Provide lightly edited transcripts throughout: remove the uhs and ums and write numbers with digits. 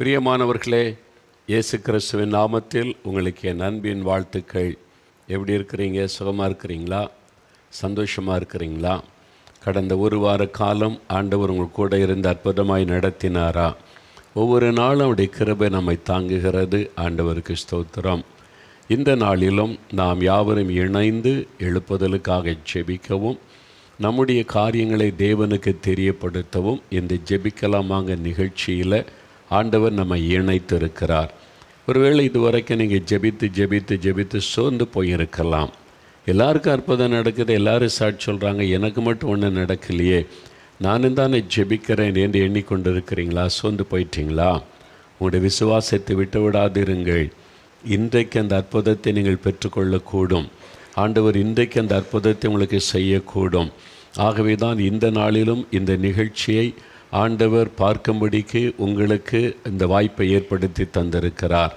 பிரியமானவர்களே, இயேசு கிறிஸ்துவின் நாமத்தில் உங்களுக்கு என் அன்பின் வாழ்த்துக்கள். எப்படி இருக்கிறீங்க? சுகமாக இருக்கிறீங்களா? சந்தோஷமாக இருக்கிறீங்களா? கடந்த ஒரு வார காலம் ஆண்டவர் உங்கள் கூட இருந்து அற்புதமாய் நடத்தினாரா? ஒவ்வொரு நாளும் அவருடைய கிருபை நம்மை தாங்குகிறது. ஆண்டவருக்கு ஸ்தோத்திரம். இந்த நாளிலும் நாம் யாவரும் இணைந்து எழுப்புதலுக்காக ஜெபிக்கவும், நம்முடைய காரியங்களை தேவனுக்கு தெரியப்படுத்தவும் இந்த ஜெபிக்கலாமாங்க நிகழ்ச்சியில் ஆண்டவர் நம்ம இணைத்திருக்கிறார். ஒருவேளை இதுவரைக்கும் நீங்கள் ஜெபித்து சோர்ந்து போயிருக்கலாம். எல்லாருக்கும் அற்புதம் நடக்குது, எல்லோரும் சாட்சி சொல்கிறாங்க, எனக்கு மட்டும் ஒன்றும் நடக்கலையே, நானும் தானே ஜெபிக்கிறேன் என்று எண்ணிக்கொண்டிருக்கிறீங்களா? சோர்ந்து போயிட்டீங்களா? உங்களுடைய விசுவாசத்தை விட்டு விடாதிருங்கள். இன்றைக்கு அந்த அற்புதத்தை நீங்கள் பெற்றுக்கொள்ளக்கூடும். ஆண்டவர் இன்றைக்கு அந்த அற்புதத்தை உங்களுக்கு செய்யக்கூடும். ஆகவே தான் இந்த நாளிலும் இந்த நிகழ்ச்சியை ஆண்டவர் பார்க்கும்படிக்கு உங்களுக்கு இந்த வாய்ப்பை ஏற்படுத்தி தந்திருக்கிறார்.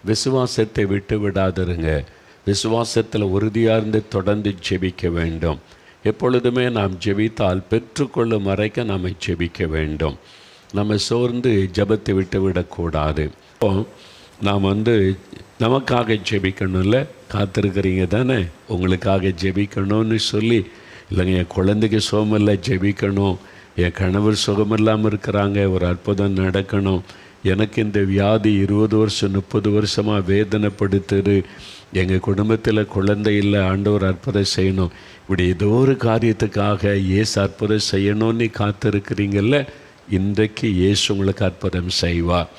விசுவாசத்தை விட்டு விடாதிருங்க. விசுவாசத்தில் உறுதியார்ந்து தொடர்ந்து ஜெபிக்க வேண்டும். எப்பொழுதுமே நாம் ஜெபித்தால் பெற்றுக்கொள்ளும் வரைக்கும் நாம் ஜெபிக்க வேண்டும். நம்ம சோர்ந்து ஜெபத்தை விட்டு விடக்கூடாது. இப்போ நாம் நமக்காக ஜெபிக்கணும்ல, காத்திருக்கிறீங்க தானே? உங்களுக்காக ஜெபிக்கணும்னு சொல்லி, இல்லைங்க என் குழந்தைக்கு சோமில்லை ஜெபிக்கணும், என் கணவர் சுகமில்லாமல் இருக்கிறாங்க, ஒரு அற்புதம் நடக்கணும், எனக்கு இந்த வியாதி 20 வருஷம் 30 வருஷமாக வேதனைப்படுத்துது, எங்கள் குடும்பத்தில் குழந்தை இல்லை, ஆண்டவர் அற்புதம் செய்யணும், இப்படி ஏதோ ஒரு காரியத்துக்காக இயேசு அற்புதம் செய்யணும்னு காத்திருக்கிறீங்கல்ல, இன்றைக்கு இயேசு உங்களுக்கு அற்புதம் செய்வார்.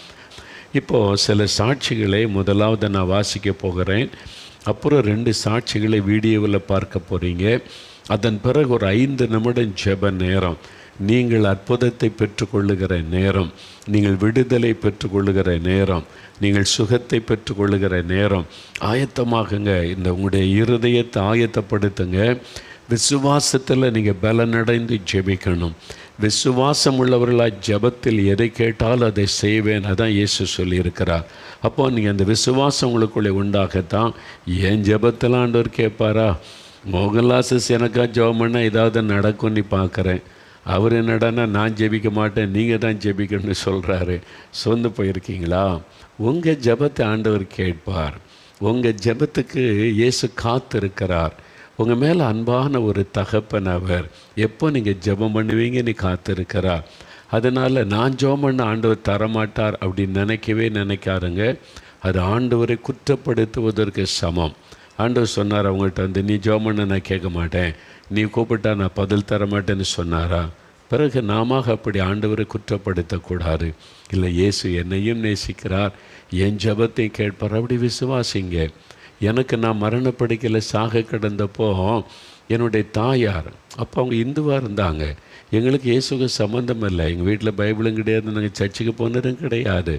இப்போது சில சாட்சிகளை முதலாவது நான் வாசிக்க போகிறேன். அப்புறம் 2 சாட்சிகளை வீடியோவில் பார்க்க போகிறீங்க. அதன் பிறகு ஒரு 5 நிமிடம் ஜெப நேரம். நீங்கள் அற்புதத்தை பெற்றுக்கொள்ளுகிற நேரம், நீங்கள் விடுதலை பெற்றுக்கொள்ளுகிற நேரம், நீங்கள் சுகத்தை பெற்றுக்கொள்ளுகிற நேரம். ஆயத்தமாகுங்க. இந்த உங்களுடைய இருதயத்தை ஆயத்தப்படுத்துங்க. விசுவாசத்தில் நீங்கள் பலனடைந்து ஜெபிக்கணும். விசுவாசம் உள்ளவர்களாக ஜெபத்தில் எதை கேட்டாலும் அதை செய்வேன், அதான் இயேசு சொல்லியிருக்கிறார். அப்போது நீங்கள் அந்த விசுவாசம் உங்களுக்குள்ளே உண்டாகத்தான் என் ஜெபத்தில் ஆண்டவர் கேட்பாரா? மோகன்லாசஸ் எனக்கா ஜெபம் பண்ணால் ஏதாவது நடக்கும்னு பார்க்குறேன். அவர் என்னடானா நான் ஜெபிக்க மாட்டேன், நீங்கள் தான் ஜெபிக்கணும்னு சொல்கிறாரு. சொந்து போயிருக்கீங்களா? உங்கள் ஜெபத்தை ஆண்டவர் கேட்பார். உங்கள் ஜெபத்துக்கு இயேசு காத்திருக்கிறார். உங்கள் மேலே அன்பான ஒரு தகப்பன் அவர். எப்போ நீங்கள் ஜெபம் பண்ணுவீங்கன்னு காத்திருக்கிறார். அதனால் நான் ஜெபம் பண்ண ஆண்டவர் தரமாட்டார் அப்படின்னு நினைக்காருங்க. அது ஆண்டவரை குற்றப்படுத்துவதற்கு சமம். ஆண்டவர் சொன்னார் அவங்கள்ட்ட நீ ஜெபம் பண்ண நான் கேட்க மாட்டேன், நீ கூப்பிட்டா நான் பதில் தர மாட்டேன்னு சொன்னாரா? பிறகு நாம அப்படி ஆண்டவரை குற்றப்படுத்தக்கூடாது. இல்லை, இயேசு என்னையும் நேசிக்கிறார், என் ஜெபத்தையும் கேட்பார், அப்படி விசுவாசிங்க. எனக்கு நான் மரணப்படுக்கையில் சாக கிடந்தப்போ என்னுடைய தாயார், அப்போ அவங்க இந்துவாக இருந்தாங்க, எங்களுக்கு இயேசுக்கு சம்மந்தம் இல்லை, எங்கள் வீட்டில் பைபிளும் கிடையாது, நாங்கள் சர்ச்சுக்கு போனதும் கிடையாது.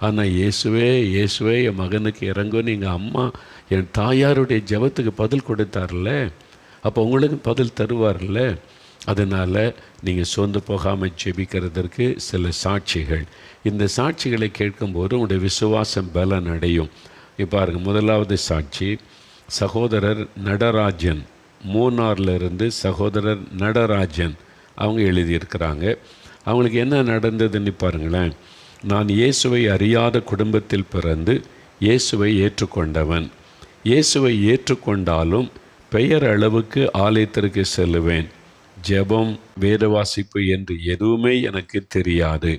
ஆனால் இயேசுவே என் மகனுக்கு இறங்குன்னு எங்கள் அம்மா என் தாயாருடைய ஜெபத்துக்கு பதில் கொடுத்தார்ல, அப்போ உங்களுக்கு பதில் தருவார்ல. அதனால் நீங்கள் சோர்ந்து போகாமல் ஜெபிக்கிறதற்கு சில சாட்சிகள், இந்த சாட்சிகளை கேட்கும்போது உங்களுடைய விசுவாசம் பலன் அடையும். இப்போ முதலாவது சாட்சி, சகோதரர் நடராஜன், மூணார்லேருந்து சகோதரர் நடராஜன் அவங்க எழுதியிருக்கிறாங்க. அவங்களுக்கு என்ன நடந்ததுன்னு பாருங்களேன். நான் இயேசுவை அறியாத குடும்பத்தில் பிறந்து இயேசுவை ஏற்றுக்கொண்டவன். இயேசுவை ஏற்றுக்கொண்டாலும் பெயர் அளவுக்கு ஆலயத்திற்கு செல்லுவேன். ஜெபம், வேத வாசிப்பு என்று எதுவுமே எனக்கு தெரியாது.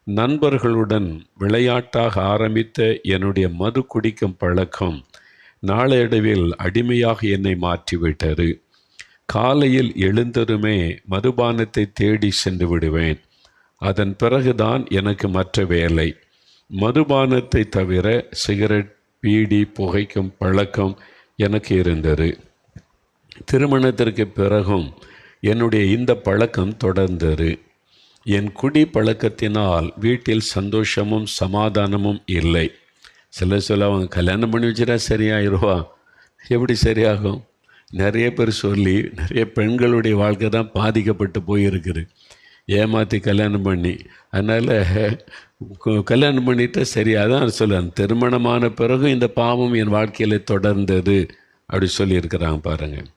நண்பர்களுடன் விளையாட்டாக ஆரம்பித்த என்னுடைய மது குடிக்கும் பழக்கம் நாளடைவில் அடிமையாக என்னை மாற்றிவிட்டது. காலையில் எழுந்ததுமே மதுபானத்தை தேடி சென்று விடுவேன். அதன் பிறகுதான் எனக்கு மற்ற வேலை. மதுபானத்தை தவிர சிகரெட், பீடி புகைக்கும் பழக்கம் எனக்கு இருந்தது. திருமணத்திற்கு பிறகும் என்னுடைய இந்த பழக்கம் தொடர்ந்தது. என் குடி பழக்கத்தினால் வீட்டில் சந்தோஷமும் சமாதானமும் இல்லை. சில அவங்க கல்யாணம் பண்ணி வச்சுட்டா சரியாயிருவா. எப்படி சரியாகும்? நிறைய பேர் சொல்லி நிறைய பெண்களுடைய வாழ்க்கை தான் பாதிக்கப்பட்டு போயிருக்குது, ஏமாற்றி கல்யாணம் பண்ணி. அதனால் கல்யாணம் பண்ணிட்டு சரியாக தான் சொல்ல, திருமணமான பிறகும் இந்த பாவம் என் வாழ்க்கையில் தொடர்ந்தது அப்படி சொல்லியிருக்கிறாங்க பாருங்கள்.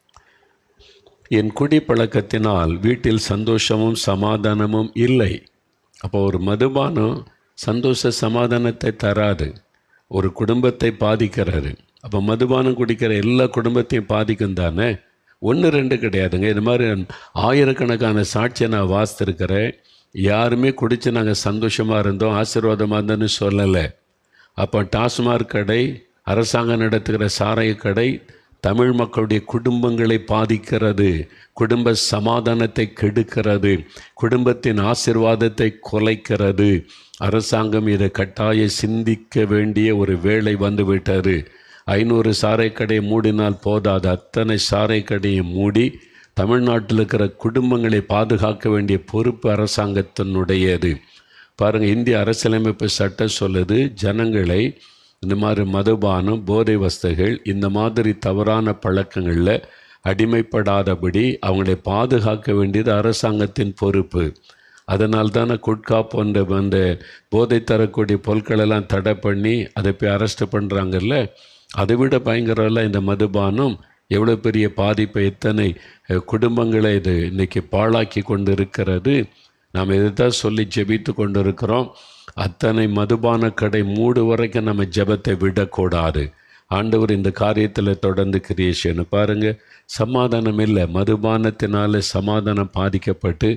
என் குடி பழக்கத்தினால் வீட்டில் சந்தோஷமும் சமாதானமும் இல்லை. அப்போ ஒரு மதுபானம் சந்தோஷ சமாதானத்தை தராது, ஒரு குடும்பத்தை பாதிக்கிறாரு. அப்போ மதுபானம் குடிக்கிற எல்லா குடும்பத்தையும் பாதிக்கும் தானே, ஒன்று ரெண்டு கிடையாதுங்க. இது மாதிரி ஆயிரக்கணக்கான சாட்சியை நான் வாசித்திருக்கிறேன். யாருமே குடித்து நாங்கள் சந்தோஷமாக இருந்தோம், ஆசீர்வாதமாக இருந்தோன்னு சொல்லலை. அப்போ டாஸ்மாக் கடை, அரசாங்கம் நடத்துகிற சாராய கடை தமிழ் மக்களுடைய குடும்பங்களை பாதிக்கிறது, குடும்ப சமாதானத்தை கெடுக்கிறது, குடும்பத்தின் ஆசீர்வாதத்தை குலைக்கிறது. அரசாங்கம் இதை கட்டாய சிந்திக்க வேண்டிய ஒரு வேளை வந்துவிட்டது. 500 சாரைக்கடையை மூடினால் போதாது, அத்தனை சாரைக்கடையை மூடி தமிழ்நாட்டில் இருக்கிற குடும்பங்களை பாதுகாக்க வேண்டிய பொறுப்பு அரசாங்கத்தினுடையது. பாருங்கள், இந்திய அரசியலமைப்பு சட்டம் சொல்லுது, ஜனங்களை இந்த மாதிரி மதுபானம், போதை வஸ்துகள், இந்த மாதிரி தவறான பழக்கங்களில் அடிமைப்படாதபடி அவங்களை பாதுகாக்க வேண்டியது அரசாங்கத்தின் பொறுப்பு. அதனால் தானே குட்கா போன்ற அந்த போதை தரக்கூடிய பொருட்களெல்லாம் தடை பண்ணி அதை போய் அரெஸ்ட் பண்ணுறாங்கல்ல. அதை விட பயங்கரம்ல இந்த மதுபானம் எவ்வளோ பெரிய பாதிப்பை, எத்தனை குடும்பங்களை இது இன்றைக்கி பாழாக்கி கொண்டு இருக்கிறது. நாம் இதை தான் சொல்லி ஜெபித்து கொண்டு இருக்கிறோம். அத்தனை மதுபான கடை மூடு வரைக்கும் நம்ம ஜெபத்தை விடக்கூடாது. ஆண்டவர் இந்த காரியத்தில் தொடர்ந்து கிரியேஷன் பாருங்கள். சமாதானம் இல்லை, மதுபானத்தினால சமாதானம் பாதிக்கப்பட்டு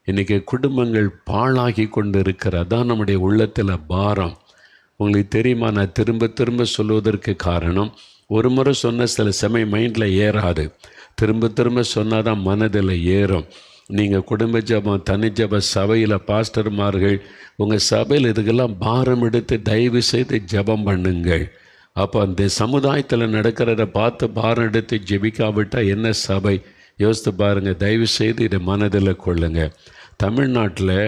இன்றைக்கி குடும்பங்கள் பாழாகி கொண்டு இருக்கிறது. அதான் நம்முடைய உள்ளத்தில் பாரம். உங்களுக்கு தெரியுமா, நான் திரும்ப திரும்ப சொல்வதற்கு காரணம், ஒரு முறை சொன்ன சில சமயம் மைண்டில் ஏறாது, திரும்ப திரும்ப சொன்னால் தான் மனதில் ஏறும். நீங்கள் குடும்ப ஜபம், தனி ஜப சபையில் பாஸ்டர்மார்கள் உங்கள் சபையில் இதுக்கெல்லாம் பாரம் எடுத்து தயவு செய்து ஜபம் பண்ணுங்கள். அப்போ அந்த சமுதாயத்தில் நடக்கிறத பார்த்து பாரம் எடுத்து ஜெபிக்காவிட்டால் என்ன சபை? யோசித்து பாருங்கள். தயவு செய்து இதை மனதில் கொள்ளுங்கள். தமிழ்நாட்டில்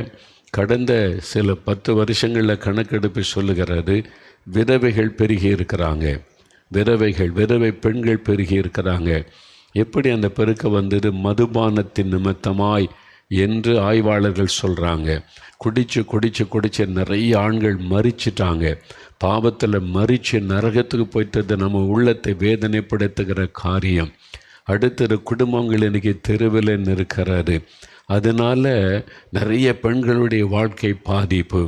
கடந்த சில 10 வருஷங்களில் கணக்கெடுப்பு சொல்லுகிறது, விதவைகள் பெருகி இருக்கிறாங்க. விதவை பெண்கள் பெருகி இருக்கிறாங்க. எப்படி அந்த பெருக்க வந்தது? மதுபானத்தின் நிமித்தமாய் என்று ஆய்வாளர்கள் சொல்கிறாங்க. குடிச்சு நிறைய ஆண்கள் மரிச்சிட்டாங்க. பாவத்தில் மரித்து நரகத்துக்கு போய்த்தது நம்ம உள்ளத்தை வேதனைப்படுத்துகிற காரியம். அடுத்தது குடும்பங்கள் இன்றைக்கி தெருவில் இருக்கிறது. அதனால் நிறைய பெண்களுடைய வாழ்க்கை பாதிப்பு.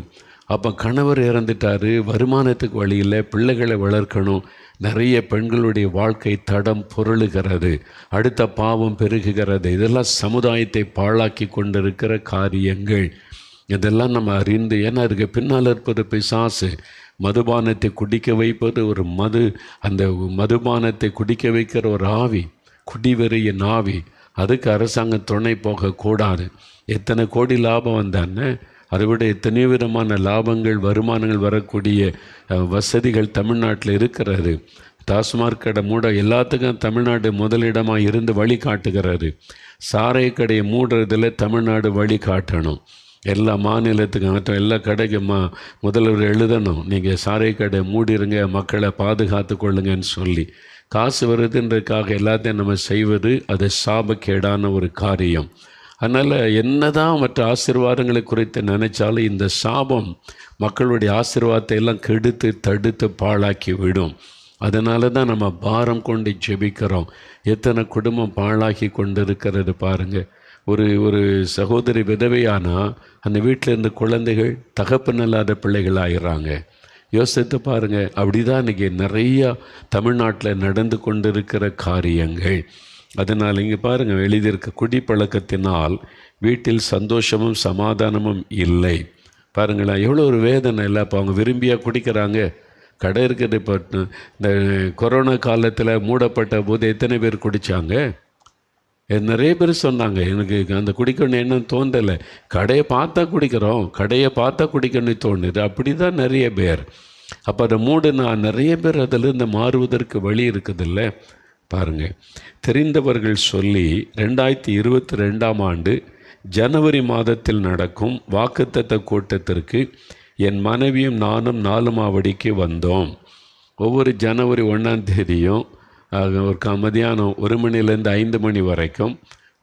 அப்போ கணவர் இறந்துட்டார், வருமானத்துக்கு வழியில், பிள்ளைகளை வளர்க்கணும், நிறைய பெண்களுடைய வாழ்க்கை தடம் புரளுகிறது, அடுத்த பாவம் பெருகுகிறது. இதெல்லாம் சமுதாயத்தை பாழாக்கி கொண்டிருக்கிற காரியங்கள். இதெல்லாம் நம்ம அறிந்து, ஏன்னா அதுக்கு பின்னால் இருப்பது பிசாசு. மதுபானத்தை குடிக்க வைப்பது ஒரு அந்த மதுபானத்தை குடிக்க வைக்கிற ஒரு ஆவி, குடிவெறியின் ஆவி. அதுக்கு அரசாங்கம் துணை போகக்கூடாது. எத்தனை கோடி லாபம் வந்தானே, அதை விட எத்தனை விதமான லாபங்கள், வருமானங்கள் வரக்கூடிய வசதிகள் தமிழ்நாட்டில் இருக்கிறது. டாஸ்மாக் கடை மூட எல்லாத்துக்கும் தமிழ்நாடு முதலிடமாக இருந்து வழி காட்டுகிறது. சாராய கடையை மூடுறதில் தமிழ்நாடு வழி காட்டணும். எல்லா மாநிலத்துக்கும் மற்ற எல்லா கடைக்கும் முதல்வர் எழுதணும், நீங்கள் சாராய கடை மூடிருங்க, மக்களை பாதுகாத்து கொள்ளுங்கன்னு சொல்லி. காசு வருதுன்றதுக்காக எல்லாத்தையும் நம்ம செய்வது அது சாபக்கேடான ஒரு காரியம். அதனால் என்னதான் மற்ற ஆசீர்வாதங்களை குறித்து நினைச்சாலும் இந்த சாபம் மக்களுடைய ஆசீர்வாதத்தை எல்லாம் கெடுத்து தடுத்து பாழாக்கி விடும். அதனால தான் நம்ம பாரம் கொண்டு ஜெபிக்கிறோம். எத்தனை குடும்பம் பாழாக்கி கொண்டு இருக்கிறது பாருங்கள். ஒரு சகோதரி விதவையானா அந்த வீட்டில் இருந்த குழந்தைகள் தகப்பன் இல்லாத பிள்ளைகள் ஆயிடுறாங்க. யோசித்து பாருங்கள். அப்படி தான் இன்றைக்கி நிறையா தமிழ்நாட்டில் நடந்து கொண்டிருக்கிற காரியங்கள். அதனால் இங்கே பாருங்கள், எழுதியிருக்க குடிப்பழக்கத்தினால் வீட்டில் சந்தோஷமும் சமாதானமும் இல்லை. பாருங்களேன், எவ்வளோ ஒரு வேதனை இல்லை. இப்போ அவங்க விரும்பியாக குடிக்கிறாங்க. கடை இருக்குது. இப்போ இந்த கொரோனா காலத்தில் மூடப்பட்ட போது எத்தனை பேர் குடித்தாங்க? நிறைய பேர் சொன்னாங்க, எனக்கு அந்த குடிக்கணும் என்ன தோன்றலை, கடையை பார்த்தா குடிக்கிறோம், கடையை பார்த்தா குடிக்கணும்னு தோணுது. அப்படி தான் நிறைய பேர். அப்போ அதை மூடுனா நிறைய பேர் அதிலிருந்து மாறுவதற்கு வழி இருக்குதில்ல. பாருங்கள், தெரிந்தவர்கள் சொல்லி 2022ஆம் ஆண்டு ஜனவரி மாதத்தில் நடக்கும் வாக்குத்தத்த கூட்டத்திற்கு என் மனைவியும் நானும் 4 மாவடிக்கு வந்தோம். ஒவ்வொரு ஜனவரி 1ஆம் தேதியும் ஒரு மதியானம் 1 மணிலேருந்து 5 மணி வரைக்கும்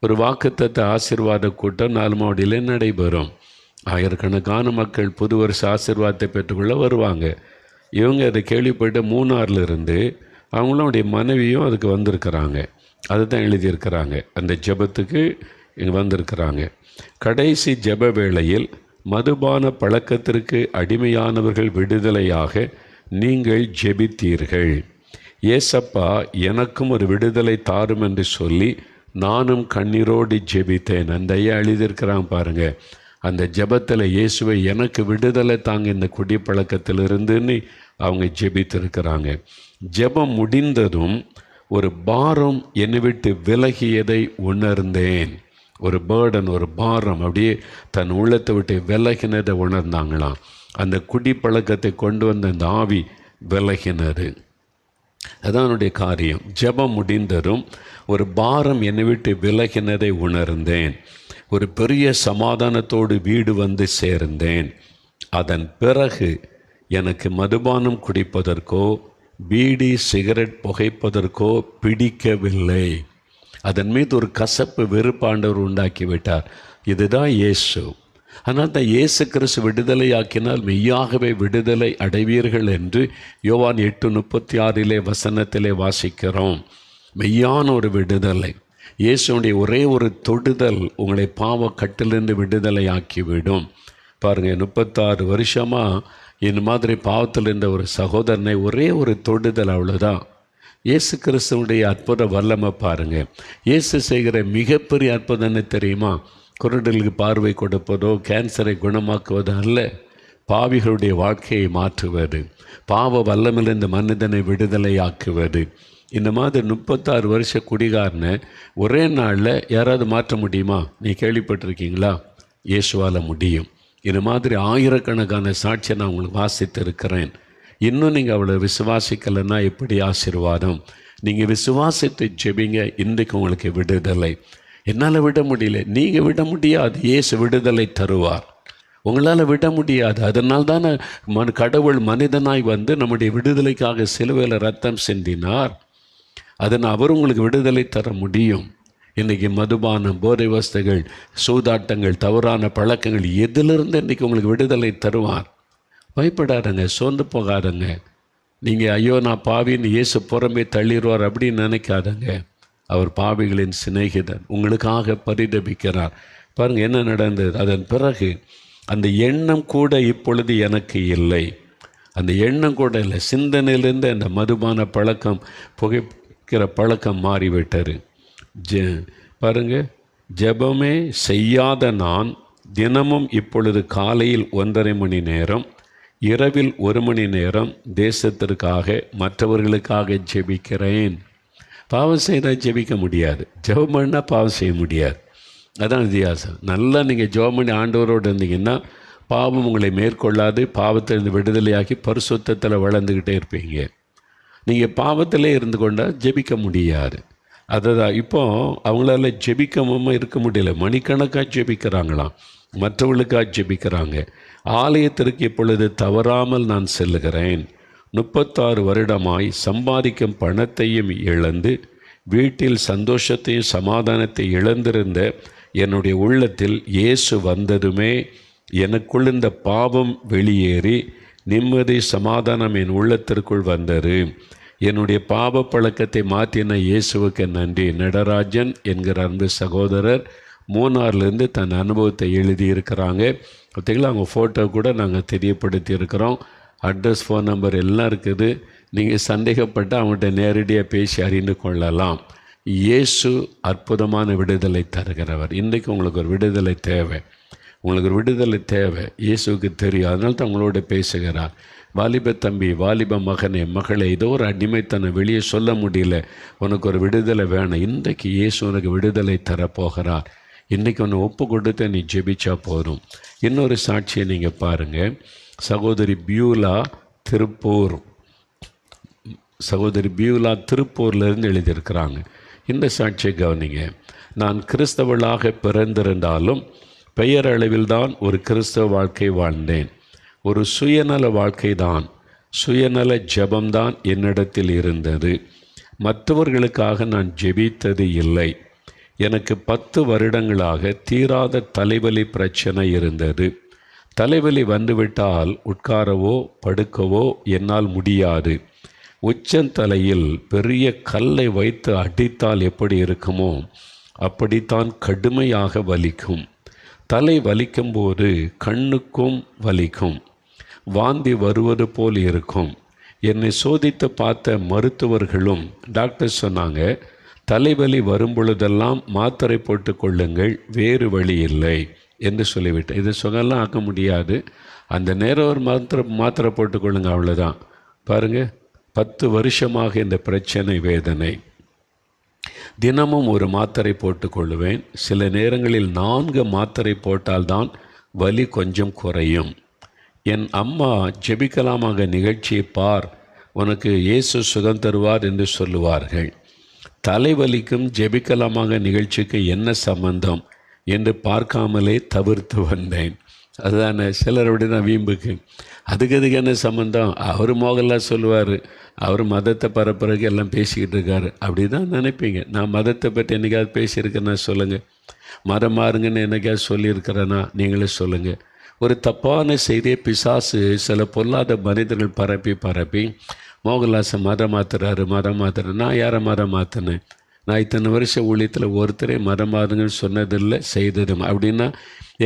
ஒரு வாக்குத்தத்த ஆசீர்வாத கூட்டம் 4 மாவடியில் நடைபெறும். ஆயிரக்கணக்கான மக்கள் புது வருஷ ஆசீர்வாதத்தை பெற்றுக்கொள்ள வருவாங்க. இவங்க அதை கேள்விப்பட்டு மூணார்லேருந்து அவங்களுடைய மனைவியும் அதுக்கு வந்திருக்கிறாங்க. அதுதான் எழுதியிருக்கிறாங்க. அந்த ஜெபத்துக்கு இங்கே வந்திருக்கிறாங்க. கடைசி ஜெப வேளையில் மதுபான பழக்கத்திற்கு அடிமையானவர்கள் விடுதலையாக நீங்கள் ஜெபித்தீர்கள். ஏசப்பா, எனக்கும் ஒரு விடுதலை தாரும் என்று சொல்லி நானும் கண்ணீரோடு ஜெபித்தேன். அந்த ஐயா எழுதியிருக்கிறான் பாருங்க. அந்த ஜெபத்தில் இயேசுவை எனக்கு விடுதலை தாங்க இந்த குடிப்பழக்கத்திலிருந்துன்னு அவங்க ஜெபித்திருக்கிறாங்க. ஜெபம் முடிந்ததும் ஒரு பாரம் என்னை விட்டு விலகியதை உணர்ந்தேன். ஒரு பேர்டன், ஒரு பாரம் அப்படியே தன் உள்ளத்தை விட்டு விலகினதை உணர்ந்தாங்களாம். அந்த குடிப்பழக்கத்தை கொண்டு வந்த அந்த ஆவி விலகினது. அதான் என்னுடைய காரியம். ஜெபம் முடிந்ததும் ஒரு பாரம் என்னை விட்டு விலகினதை உணர்ந்தேன். ஒரு பெரிய சமாதானத்தோடு வீடு வந்து சேர்ந்தேன். அதன் பிறகு எனக்கு மதுபானம் குடிப்பதற்கோ பீடி சிகரெட் புகைப்பதற்கோ பிடிக்கவில்லை. அதன் மீது ஒரு கசப்பு வெறுப்பாண்டவர் உண்டாக்கிவிட்டார். இதுதான் இயேசு. ஆனால் தான் இயேசு கிறிஸ்து விடுதலையாக்கினால் மெய்யாகவே விடுதலை அடைவீர்கள் என்று யோவான் 8:36 வசனத்திலே வாசிக்கிறோம். மெய்யான ஒரு விடுதலை. இயேசுடைய ஒரே ஒரு தொடுதல் உங்களை பாவ கட்டிலிருந்து விடுதலை ஆக்கிவிடும். பாருங்கள், 36 வருஷமாக இந்த மாதிரி பாவத்தில் இருந்த ஒரு சகோதரனை ஒரே ஒரு தொடுதல், அவ்வளோதான். இயேசு கிறிஸ்துவனுடைய அற்புத வல்லமை பாருங்கள். இயேசு செய்கிற மிகப்பெரிய அற்புதம் என்ன தெரியுமா? குருடலுக்கு பார்வை கொடுப்பதோ கேன்சரை குணமாக்குவதோ அல்ல, பாவிகளுடைய வாழ்க்கையை மாற்றுவது, பாவ வல்லமிலிருந்து மனிதனை விடுதலை ஆக்குவது. இந்த மாதிரி 36 வருஷ குடிகாரனை ஒரே நாளில் யாராவது மாற்ற முடியுமா? நீ கேள்விப்பட்டிருக்கீங்களா? இயேசுவால் முடியும். இந்த மாதிரி ஆயிரக்கணக்கான சாட்சியை நான் உங்களுக்கு வாசித்து இருக்கிறேன். இன்னும் நீங்கள் அவ்வளோ விசுவாசிக்கலைன்னா எப்படி ஆசீர்வாதம்? நீங்கள் விசுவாசித்து ஜெபிங்க. இன்றைக்கு உங்களுக்கு விடுதலை. என்னால் விட முடியல, நீங்கள் விட முடியாது. இயேசு விடுதலை தருவார். உங்களால் விட முடியாது. அதனால் தானே கடவுள் மனிதனாய் வந்து நம்முடைய விடுதலைக்காக சிலுவையில் ரத்தம் சிந்தினார். அதனால் அவர் உங்களுக்கு விடுதலை தர முடியும். இன்றைக்கி மதுபானம், போதை வஸ்துகள், சூதாட்டங்கள், தவறான பழக்கங்கள் எதிலிருந்து இன்றைக்கி உங்களுக்கு விடுதலை தருவார். பயப்படாதங்க, சோர்ந்து போகாதங்க. நீங்கள் ஐயோ நான் பாவின்னு இயேசு புறமே தள்ளிடுவார் அப்படின்னு நினைக்காதங்க. அவர் பாவிகளின் சிநேகிதன், உங்களுக்காக பரிதபிக்கிறார். பாருங்கள் என்ன நடந்தது. அதன் பிறகு அந்த எண்ணம் கூட இப்பொழுது எனக்கு இல்லை. அந்த எண்ணம் கூட இல்லை. சிந்தனையிலேருந்து அந்த மதுபான பழக்கம், புகைக்கிற பழக்கம் மாறிவிட்டார். பாருங்கள், ஜெபமே செய்யாத நான் தினமும் இப்பொழுது காலையில் 1.5 மணி நேரம், இரவில் 1 மணி நேரம் தேசத்திற்காக மற்றவர்களுக்காக ஜெபிக்கிறேன். பாவம் செய்தால் ஜெபிக்க முடியாது, ஜெபம் பண்ணால் பாவம் செய்ய முடியாது. அதான் வித்தியாசம். நல்லா நீங்கள் ஜெபம் பண்ணி ஆண்டவரோடு இருந்தீங்கன்னா பாவம் உங்களை மேற்கொள்ளாது. பாவத்திலிருந்து விடுதலையாக்கி பரிசுத்தத்தில் வளர்ந்துக்கிட்டே இருப்பீங்க. நீங்கள் பாவத்திலே இருந்து கொண்டால் ஜெபிக்க முடியாது. அதுதான் இப்போ அவங்களால ஜெபிக்காமல் இருக்க முடியல. மணிக்கணக்காக ஜெபிக்கிறாங்களாம், மற்றவர்களுக்காக ஜெபிக்கிறாங்க. ஆலயத்திற்கு இப்பொழுது தவறாமல் நான் செல்லுகிறேன். 36 வருடமாய் சம்பாதிக்கும் பணத்தையும் இழந்து வீட்டில் சந்தோஷத்தையும் சமாதானத்தை இழந்திருந்த என்னுடைய உள்ளத்தில் இயேசு வந்ததுமே எனக்குள் இந்த பாவம் வெளியேறி நிம்மதி சமாதானம் என் உள்ளத்திற்குள் வந்தது. என்னுடைய பாவ பழக்கத்தை மாற்றின இயேசுவுக்கு நன்றி. நடராஜன் என்கிற அன்பு சகோதரர் மூணார்லேருந்து தன் அனுபவத்தை எழுதியிருக்கிறாங்க. பார்த்தீங்களா, அவங்க ஃபோட்டோ கூட நாங்கள் தெரியப்படுத்தி இருக்கிறோம். அட்ரஸ், ஃபோன் நம்பர் எல்லாம் இருக்குது. நீங்கள் சந்தேகப்பட்டு அவங்கள்ட்ட நேரடியாக பேசி அறிந்து கொள்ளலாம். இயேசு அற்புதமான விடுதலை தருகிறவர். இன்றைக்கு உங்களுக்கு ஒரு விடுதலை தேவை. உங்களுக்கு ஒரு விடுதலை தேவை, இயேசுவுக்கு தெரியும். அதனால தான் உங்களோட பேசுகிறார். வாலிப தம்பி, வாலிப மகனே, மகளே, ஏதோ ஒரு அடிமைத்தனம் வெளியே சொல்ல முடியல, உனக்கு ஒரு விடுதலை வேணும். இன்றைக்கு இயேசு உனக்கு விடுதலை தரப்போகிறார். இன்றைக்கி ஒன்று ஒப்பு கொடுத்து நீ ஜெபிச்சா போதும். இன்னொரு சாட்சியை நீங்கள் பாருங்கள். சகோதரி பியூலா திருப்பூர்லேருந்து எழுதியிருக்கிறாங்க. இந்த சாட்சியை கவனிங்க. நான் கிறிஸ்தவளாக பிறந்திருந்தாலும் பெயரளவில்தான் ஒரு கிறிஸ்தவ வாழ்க்கை வாழ்ந்தேன். ஒரு சுயநல வாழ்க்கை தான், சுயநல ஜெபம்தான் என்னிடத்தில் இருந்தது. மற்றவர்களுக்காக நான் ஜெபித்தது இல்லை. எனக்கு 10 வருடங்களாக தீராத தலைவலி பிரச்சனை இருந்தது. தலைவலி வந்துவிட்டால் உட்காரவோ படுக்கவோ என்னால் முடியாது. உச்சந்தலையில் பெரிய கல்லை வைத்து அடித்தால் எப்படி இருக்குமோ அப்படித்தான் கடுமையாக வலிக்கும். தலை வலிக்கும்போது கண்ணுக்கும் வலிக்கும், வாந்தி வருவது போல் இருக்கும். என்னை சோதித்து பார்த்த மருத்துவர்களும் டாக்டர் சொன்னாங்க, தலைவலி வரும் பொழுதெல்லாம் மாத்திரை போட்டு கொள்ளுங்கள், வேறு வழி இல்லை என்று சொல்லிவிட்டேன். இது சுகம்லாம் ஆக்க முடியாது, அந்த நேரம் ஒரு மாத்திரை போட்டுக்கொள்ளுங்க, அவ்வளோதான். பாருங்கள், 10 வருஷமாக இந்த பிரச்சனை, வேதனை. தினமும் ஒரு மாத்திரை போட்டுக்கொள்ளுவேன். சில நேரங்களில் 4 மாத்திரை போட்டால்தான் வலி கொஞ்சம் குறையும். என் அம்மா ஜெபிக்கலாமாக நிகழ்ச்சியை பார், உனக்கு இயேசு சுகம் தருவார் என்று சொல்லுவார்கள். தலைவலிக்கும் ஜெபிக்கலாமாக நிகழ்ச்சிக்கு என்ன சம்பந்தம் என்று பார்க்காமலே தவிர்த்து வந்தேன். அதுதானே சிலருடைய தான் வீம்புக்கு, அதுக்கு என்ன சம்மந்தம், அவர் மோகன்லால் சொல்லுவார், அவர் மதத்தை பரப்புறதுக்கு எல்லாம் பேசிக்கிட்டு இருக்காரு, அப்படி தான் நினைப்பீங்க. நான் மதத்தை பற்றி என்றைக்காவது பேசியிருக்கேன்னா சொல்லுங்கள், மதம் மாறுங்கன்னு என்னைக்காவது சொல்லியிருக்கிறேன்னா நீங்களே சொல்லுங்கள். ஒரு தப்பான செய்தியை பிசாசு சில பொல்லாத மனிதர்கள் பரப்பி மோகன்லாசை மதம் மாற்றுறாரு. நான் யாரை மதம் மாற்றினேன்? நான் இத்தனை வருஷம் ஊழியத்தில் ஒருத்தரே மதம் மாறுங்கன்னு சொன்னதில்லை, செய்ததும். அப்படின்னா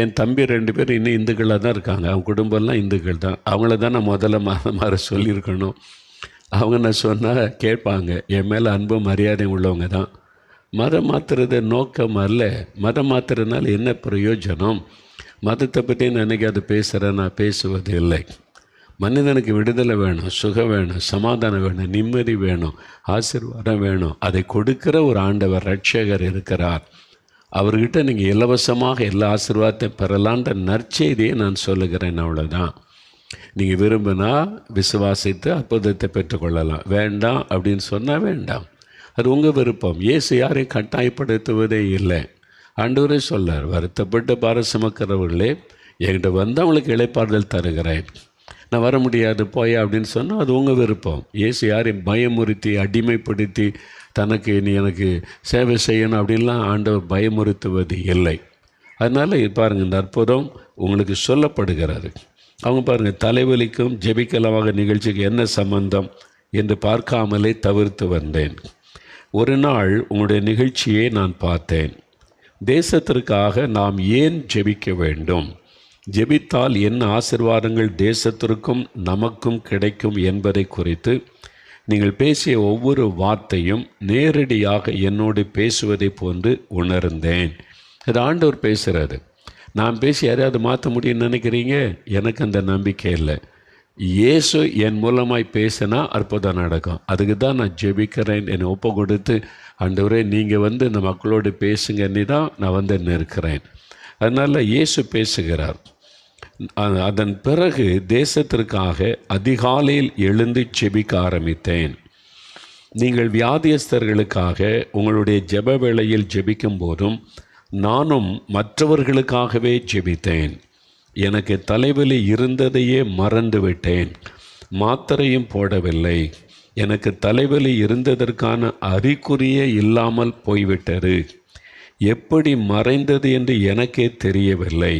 என் தம்பி 2 பேர் இன்னும் இந்துக்களாக தான் இருக்காங்க, அவங்க குடும்பம்லாம் இந்துக்கள் தான். அவங்கள தான் நான் முதல்ல மதம் மாற சொல்லியிருக்கணும். அவங்க நான் சொன்னால் கேட்பாங்க, என் மேலே அன்பு மரியாதை உள்ளவங்க தான். மதம் மாற்றுறது நோக்கம் அல்ல. மதம் மாற்றுறதுனால என்ன பிரயோஜனம்? மதத்தை பற்றி நான் என்னைக்காவது பேசுகிறேன்? நான் பேசுவது இல்லை. மனிதனுக்கு விடுதலை வேணும், சுகம் வேணும், சமாதானம் வேணும், நிம்மதி வேணும், ஆசீர்வாதம் வேணும். அதை கொடுக்கிற ஒரு ஆண்டவர் ரட்சகர் இருக்கிறார். அவர்கிட்ட நீங்கள் இலவசமாக எல்லா ஆசீர்வாதத்தையும் பெறலான்ற நற்செய்தியை நான் சொல்லுகிறேன், அவ்வளோதான். நீங்கள் விரும்பினா விசுவாசித்து அற்புதத்தை பெற்றுக்கொள்ளலாம், வேண்டாம் அப்படின்னு சொன்னால் வேண்டாம், அது உங்கள் விருப்பம். இயேசு யாரையும் கட்டாயப்படுத்துவதே இல்லை. ஆண்டவரே சொல்லார், வருத்தப்பட்டு பாரம் சுமக்கிறவர்களே என்கிட்ட வந்து அவங்களுக்கு இளைப்பாறுதல் தருகிறேன். நான் வர முடியாது போயா அப்படின்னு சொன்னால் அது உங்கள் விருப்பம். இயேசு யாரையும் பயமுறுத்தி அடிமைப்படுத்தி தனக்கு நீ எனக்கு சேவை செய்யணும் அப்படின்லாம் ஆண்டவர் பயமுறுத்துவது இல்லை. அதனால் பாருங்கள், இந்த அற்புதம் உங்களுக்கு சொல்லப்படுகிறது. அவங்க பாருங்கள், தலைவலிக்கும் ஜெபிக்கலாமாக நிகழ்ச்சிக்கு என்ன சம்பந்தம் என்று பார்க்காமலே தவிர்த்து வந்தேன். ஒரு நாள் உங்களுடைய நிகழ்ச்சியை நான் பார்த்தேன். தேசத்திற்காக நாம் ஏன் ஜெபிக்க வேண்டும், ஜெபித்தால் என்ன ஆசீர்வாதங்கள் தேசத்திற்கும் நமக்கும் கிடைக்கும் என்பதை குறித்து நீங்கள் பேசிய ஒவ்வொரு வார்த்தையும் நேரடியாக என்னோடு பேசுவதை போன்று உணர்ந்தேன். அது ஆண்டவர் பேசுகிறாரு. நான் பேசி யாரையாவது மாற்ற முடியும்னு நினைக்கிறீங்க? எனக்கு அந்த நம்பிக்கை இல்லை. இயேசு என் மூலமாய் பேசினா அற்புதம் நடக்கும். அதுக்கு தான் நான் ஜெபிக்கிறேன். என்னை ஒப்பு கொடுத்து, ஆண்டவரே நீங்கள் வந்து இந்த மக்களோடு பேசுங்கன்னு தான் நான் வந்து நிற்கிறேன். அதனால் இயேசு பேசுகிறார். அதன் பிறகு தேசத்திற்காக அதிகாலையில் எழுந்து ஜெபிக்க ஆரம்பித்தேன். நீங்கள் வியாதியஸ்தர்களுக்காக உங்களுடைய ஜெப வேளையில் ஜெபிக்கும் போதும் நானும் மற்றவர்களுக்காகவே ஜெபித்தேன். எனக்கு தலைவலி இருந்ததையே மறந்துவிட்டேன், மாத்திரையும் போடவில்லை. எனக்கு தலைவலி இருந்ததற்கான அறிகுறியே இல்லாமல் போய்விட்டது. எப்படி மறைந்தது என்று எனக்கே தெரியவில்லை.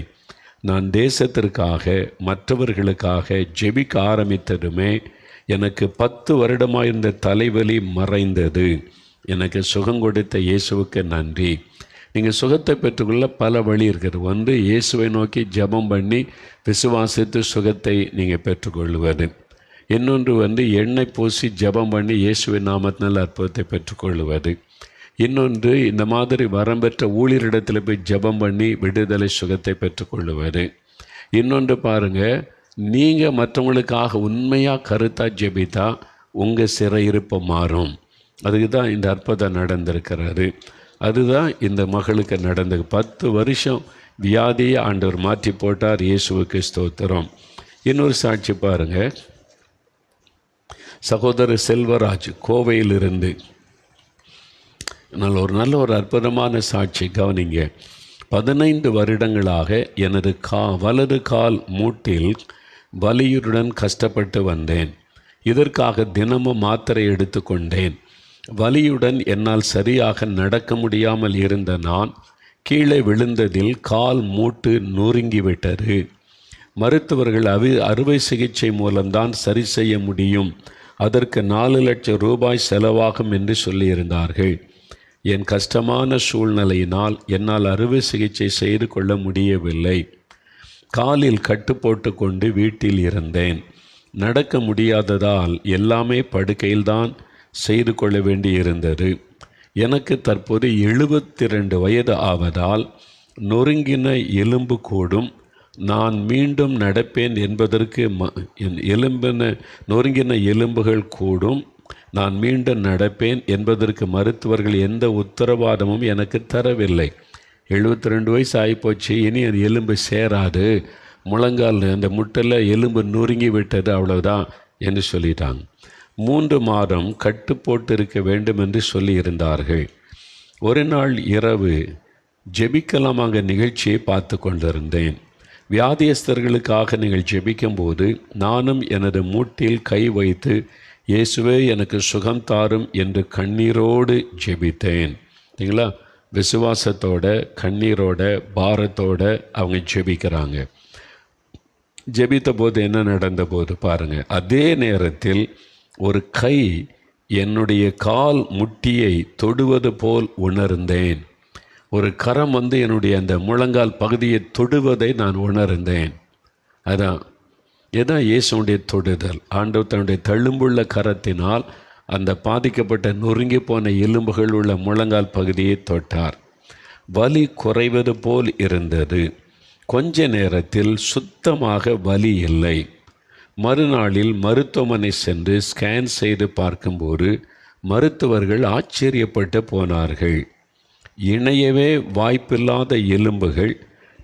நான் தேசத்திற்காக மற்றவர்களுக்காக ஜெபிக்க ஆரம்பித்ததுமே எனக்கு 10 வருடமாயிருந்த தலைவலி மறைந்தது. எனக்கு சுகம் கொடுத்த இயேசுவுக்கு நன்றி. நீங்கள் சுகத்தை பெற்றுக்கொள்ள பல வழி இருக்கிறது. ஒன்று, இயேசுவை நோக்கி ஜெபம் பண்ணி விசுவாசித்து சுகத்தை நீங்கள் பெற்றுக்கொள்வது. இன்னொன்று வந்து எண்ணெய் பூசி ஜெபம் பண்ணி இயேசுவின் நாமத்தினால் அற்புதத்தை பெற்றுக்கொள்வது. இன்னொன்று, இந்த மாதிரி வரம்பெற்ற ஊழியரிடத்தில் போய் ஜெபம் பண்ணி விடுதலை சுகத்தை பெற்றுக்கொள்வது. இன்னொன்று பாருங்கள், நீங்கள் மற்றவங்களுக்காக உண்மையாக கருத்தாக ஜெபித்தா உங்கள் சிறையிருப்பு மாறும். அதுக்கு தான் இந்த அற்புதம் நடந்திருக்கிறாரு. அதுதான் இந்த மகளுக்கு நடந்தது. 10 வருஷம் வியாதியை ஆண்டவர் மாற்றி போட்டார். இயேசுவுக்கு ஸ்தோத்திரம். இன்னொரு சாட்சி பாருங்கள். சகோதரர் செல்வராஜ் கோவையிலிருந்து நல்ல ஒரு அற்புதமான சாட்சி, கவனிங்க. 15 வருடங்களாக எனது வலது கால் மூட்டில் வலியுடன் கஷ்டப்பட்டு வந்தேன். இதற்காக தினமும் மாத்திரை எடுத்துக்கொண்டேன். வலியுடன் என்னால் சரியாக நடக்க முடியாமல் இருந்த நான் கீழே விழுந்ததில் கால் மூட்டு நொறுங்கிவிட்டது. மருத்துவர்கள் அறுவை சிகிச்சை மூலம்தான் சரி செய்ய முடியும், அதற்கு 4 லட்சம் ரூபாய் செலவாகும் என்று சொல்லியிருந்தார்கள். என் கஷ்டமான சூழ்நிலையினால் என்னால் அறுவை சிகிச்சை செய்து கொள்ள முடியவில்லை. காலில் கட்டு போட்டு கொண்டு வீட்டில் இருந்தேன். நடக்க முடியாததால் எல்லாமே படுக்கையில்தான் செய்து கொள்ள வேண்டியிருந்தது. எனக்கு தற்போது 72 வயது ஆவதால் நொறுங்கின எலும்பு கூடும். நான் மீண்டும் நடப்பேன் என்பதற்கு நொறுங்கின எலும்புகள் கூடும், நான் மீண்டும் நடப்பேன் என்பதற்கு மருத்துவர்கள் எந்த உத்தரவாதமும் எனக்கு தரவில்லை. 72 வயசு ஆகிப்போச்சு, இனி அந்த எலும்பு சேராது, முழங்கால் அந்த முட்டில் எலும்பு நொறுங்கி விட்டது, அவ்வளவுதான் என்று சொல்லிட்டாங்க. 3 மாதம் கட்டு போட்டு இருக்க வேண்டும் என்று சொல்லியிருந்தார்கள். ஒரு நாள் இரவு ஜெபிக்கலாமாங்க நிகழ்ச்சியை பார்த்து கொண்டிருந்தேன். வியாதியஸ்தர்களுக்காக நீங்கள் ஜெபிக்கும்போது நானும் எனது மூட்டில் கை வைத்து இயேசுவே எனக்கு சுகம் தாரும் என்று கண்ணீரோடு ஜெபித்தேன். சரிங்களா? விசுவாசத்தோட, கண்ணீரோட, பாரத்தோட அவங்க ஜெபிக்கிறாங்க. ஜெபித்த போது என்ன நடந்த போது பாருங்கள். அதே நேரத்தில் ஒரு கை என்னுடைய கால் முட்டியை தொடுவது போல் உணர்ந்தேன். ஒரு கரம் என்னுடைய அந்த முழங்கால் பகுதியை தொடுவதை நான் உணர்ந்தேன். அதான் இயேசுடைய தொடுதல். ஆண்டவர் தன்னுடைய தழும்புள்ள கரத்தினால் அந்த பாதிக்கப்பட்ட நொறுங்கி போன எலும்புகள் உள்ள முழங்கால் பகுதியை தொட்டார். வலி குறைவது போல் இருந்தது. கொஞ்ச நேரத்தில் சுத்தமாக வலி இல்லை. மறுநாளில் மருத்துவமனை சென்று ஸ்கேன் செய்து பார்க்கும்போது மருத்துவர்கள் ஆச்சரியப்பட்டு போனார்கள். இணையவே வாய்ப்பில்லாத எலும்புகள்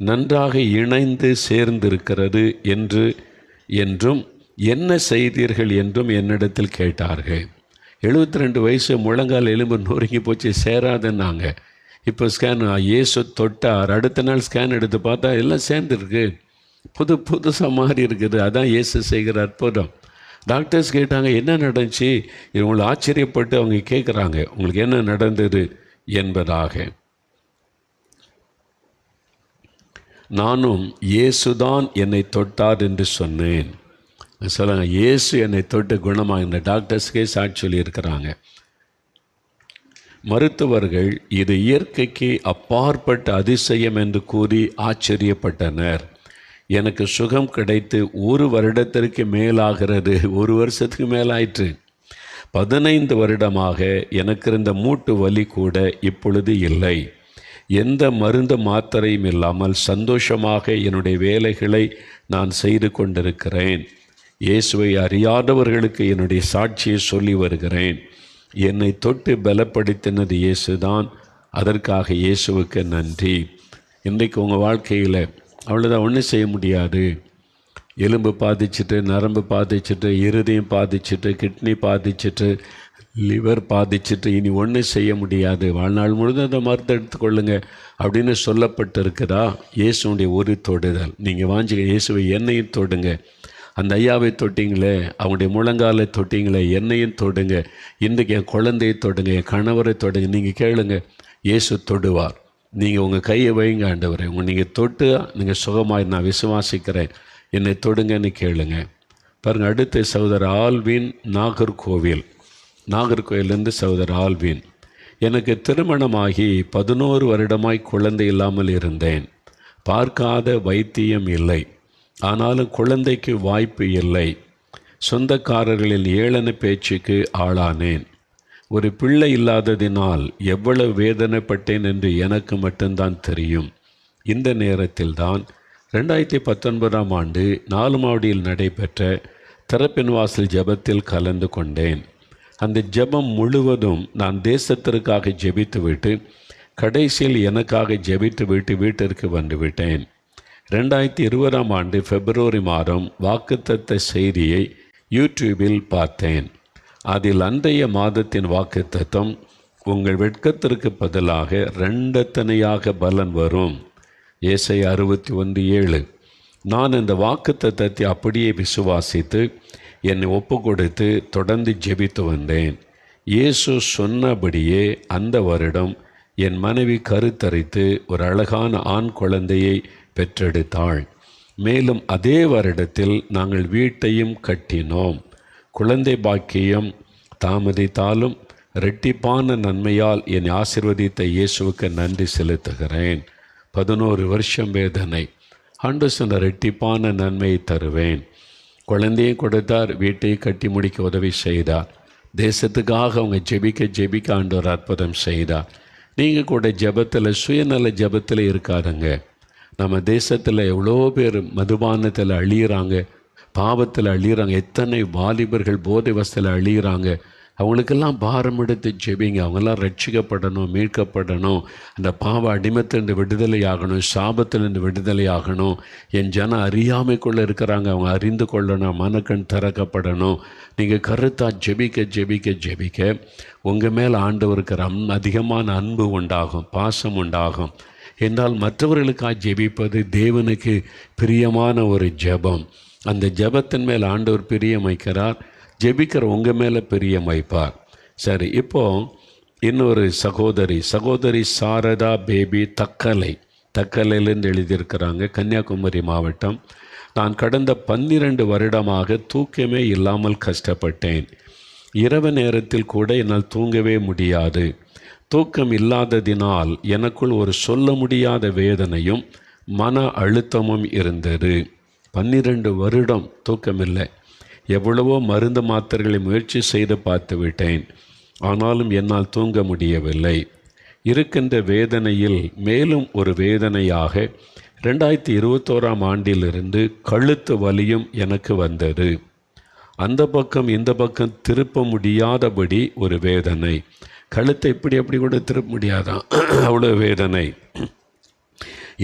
நன்றாக இணைந்து சேர்ந்திருக்கிறது என்றும் என்ன செய்தீர்கள் என்றும் என்னிடத்தில் கேட்டார்கள். 72 வயசு, முழங்கால் எலும்பு நொறுங்கி போச்சு, சேராதுன்னாங்க. இப்போ ஸ்கேன் இயேசு தொட்டார். அடுத்த நாள் ஸ்கேன் எடுத்து பார்த்தா எல்லாம் சேர்ந்துருக்கு, புதுசாக மாறி இருக்குது. அதான் இயேசு செய்கிற அற்புதம். டாக்டர்ஸ் கேட்டாங்க, என்ன நடந்துச்சு? இவங்களை ஆச்சரியப்பட்டு அவங்க கேட்குறாங்க, உங்களுக்கு என்ன நடந்தது என்பதாக. நானும் இயேசுதான் என்னை தொட்டார் என்று சொன்னேன். சொல்லுங்க, இயேசு என்னை தொட்டு குணமாக டாக்டர்ஸ்க்கே சாட்சி சொல்லியிருக்கிறாங்க. மருத்துவர்கள் இது இயற்கைக்கு அப்பாற்பட்ட அதிசயம் என்று கூறி ஆச்சரியப்பட்டனர். எனக்கு சுகம் கிடைத்து 1 வருடத்திற்கு மேலாகிறது. 1 வருஷத்துக்கு மேலாயிற்று. 15 வருடமாக எனக்கு இருந்த மூட்டு வலி கூட இப்பொழுது இல்லை. எந்த மருந்து மாத்திரையும் இல்லாமல் சந்தோஷமாக என்னுடைய வேலைகளை நான் செய்து கொண்டிருக்கிறேன். இயேசுவை அறியாதவர்களுக்கு என்னுடைய சாட்சியை சொல்லி வருகிறேன். என்னை தொட்டு பலப்படுத்தினது இயேசுதான். அதற்காக இயேசுவுக்கு நன்றி. இன்றைக்கு உங்கள் வாழ்க்கையில் அவ்வளோதான், ஒன்றும் செய்ய முடியாது. எலும்பு பாதிச்சுட்டு, நரம்பு பாதிச்சுட்டு, இருதயம் பாதிச்சுட்டு, கிட்னி பாதிச்சுட்டு, லிவர் பாதிச்சுட்டு இனி ஒன்றும் செய்ய முடியாது, வாழ்நாள் முழுதும் அந்த மருந்து எடுத்துக்கொள்ளுங்க அப்படின்னு சொல்லப்பட்டிருக்குதா? இயேசுடைய ஒரு தொடுதல். நீங்கள் வாஞ்சிக்க, இயேசுவை என்னையும் தொடுங்க. அந்த ஐயாவை தொட்டிங்களே, அவங்களுடைய முழங்காலை தொட்டிங்களே, என்னையும் தொடுங்க. இன்றைக்கு என் குழந்தையை தொடுங்க, என் கணவரை தொடுங்க. நீங்கள் கேளுங்க, இயேசு தொடுவார். நீங்கள் உங்கள் கையை வைங்க, ஆண்டவரே நீங்கள் தொட்டு நீங்கள் சுகமாய் நான் விசுவாசிக்கிறேன், என்னை தொடுங்கன்னு கேளுங்க. பாருங்கள், அடுத்த சகோதரர் ஆல்வின், நாகர்கோவிலேருந்து சகோதரர் ஆல்வின். எனக்கு திருமணமாகி 11 வருடமாய் குழந்தை இல்லாமல் இருந்தேன். பார்க்காத வைத்தியம் இல்லை, ஆனாலும் குழந்தைக்கு வாய்ப்பு இல்லை. சொந்தக்காரர்களின் ஏளன பேச்சுக்கு ஆளானேன். ஒரு பிள்ளை இல்லாததினால் எவ்வளவு வேதனைப்பட்டேன் என்று எனக்கு மட்டும்தான் தெரியும். இந்த நேரத்தில் தான் 2019ஆம் ஆண்டு 4 மாவடியில் நடைபெற்ற திறப்பின் வாசல் ஜெபத்தில் கலந்து கொண்டேன். அந்த ஜெபம் முழுவதும் நான் தேசத்திற்காக ஜெபித்துவிட்டு கடைசியில் எனக்காக ஜெபித்துவிட்டு வீட்டிற்கு வந்துவிட்டேன். 2020ஆம் ஆண்டு பிப்ரவரி மாதம் வாக்குத்தத்த செய்தியை யூடியூபில் பார்த்தேன். அதில் அன்றைய மாதத்தின் வாக்குத்தத்தம், உங்கள் வெட்கத்திற்கு பதிலாக 2 தனையாக பலன் வரும். ஏசாயா 61:7. நான் இந்த வாக்குத்தத்தத்தை அப்படியே விசுவாசித்து என்னை ஒப்பு கொடுத்து தொடர்ந்து ஜெபித்து வந்தேன். இயேசு சொன்னபடியே அந்த வருடம் என் மனைவி கருத்தரித்து ஒரு அழகான ஆண் குழந்தையை பெற்றெடுத்தாள். மேலும் அதே வருடத்தில் நாங்கள் வீட்டையும் கட்டினோம். குழந்தை பாக்கியம் தாமதித்தாலும் இரட்டிப்பான நன்மையால் என்னை ஆசீர்வதித்த இயேசுவுக்கு நன்றி செலுத்துகிறேன். 11 வருஷம் வேதனை. ஆண்டவர் சொன்ன இரட்டிப்பான நன்மையை தருவேன். குழந்தையும் கொடுத்தார், வீட்டை கட்டி முடிக்க உதவி செய்தார். தேசத்துக்காக அவங்க ஜெபிக்க ஆண்டவர் அற்புதம் செய்தார். நீங்கள் கூட ஜெபத்தில், சுயநல ஜெபத்தில் இருக்காதுங்க. நம்ம தேசத்தில் எவ்வளோ பேர் மதுபானத்தில் அழியிறாங்க, பாவத்தில் அழியிறாங்க. எத்தனை வாலிபர்கள் போதை வசத்தில் அழியிறாங்க. அவங்களுக்கெல்லாம் பாரம் எடுத்து ஜெபிங்க. அவங்கெல்லாம் ரட்சிக்கப்படணும், மீட்கப்படணும், அந்த பாவ அடிமத்திலிருந்து விடுதலை ஆகணும், சாபத்திலிருந்து விடுதலை ஆகணும். என் ஜனம் அறியாமைக்குள்ளே இருக்கிறாங்க, அவங்க அறிந்து கொள்ளணும், மனக்கண் திறக்கப்படணும். நீங்கள் கருத்தாக ஜெபிக்க உங்கள் மேல் ஆண்டவருக்கு அதிகமான அன்பு உண்டாகும், பாசம் உண்டாகும். என்றால் மற்றவர்களுக்காக ஜெபிப்பது தேவனுக்கு பிரியமான ஒரு ஜெபம். அந்த ஜெபத்தின் மேல் ஆண்டவர் பிரியம் வைக்கிறார். ஜெபிக்கிற உங்கள் மேலே பிரியம் வைப்பார். சரி, இப்போது இன்னொரு சகோதரி சாரதா பேபி தக்கலையிலேருந்து எழுதியிருக்கிறாங்க. கன்னியாகுமரி மாவட்டம். நான் கடந்த 12 வருடமாக தூக்கமே இல்லாமல் கஷ்டப்பட்டேன். இரவு நேரத்தில் கூட என்னால் தூங்கவே முடியாது. தூக்கம் இல்லாததினால் எனக்குள் ஒரு சொல்ல முடியாத வேதனையும் மன அழுத்தமும் இருந்தது. 12 வருடம் தூக்கமில்லை. எவ்வளவோ மருந்து மாத்திரைகளை முயற்சி செய்து பார்த்து விட்டேன். ஆனாலும் என்னால் தூங்க முடியவில்லை. இருக்கின்ற வேதனையில் மேலும் ஒரு வேதனையாக 2021ஆம் ஆண்டிலிருந்து கழுத்து வலியும் எனக்கு வந்தது. அந்த பக்கம் இந்த பக்கம் திருப்ப முடியாதபடி ஒரு வேதனை. கழுத்தை அப்படி கூட திருப்ப முடியாதான், அவ்வளோ வேதனை.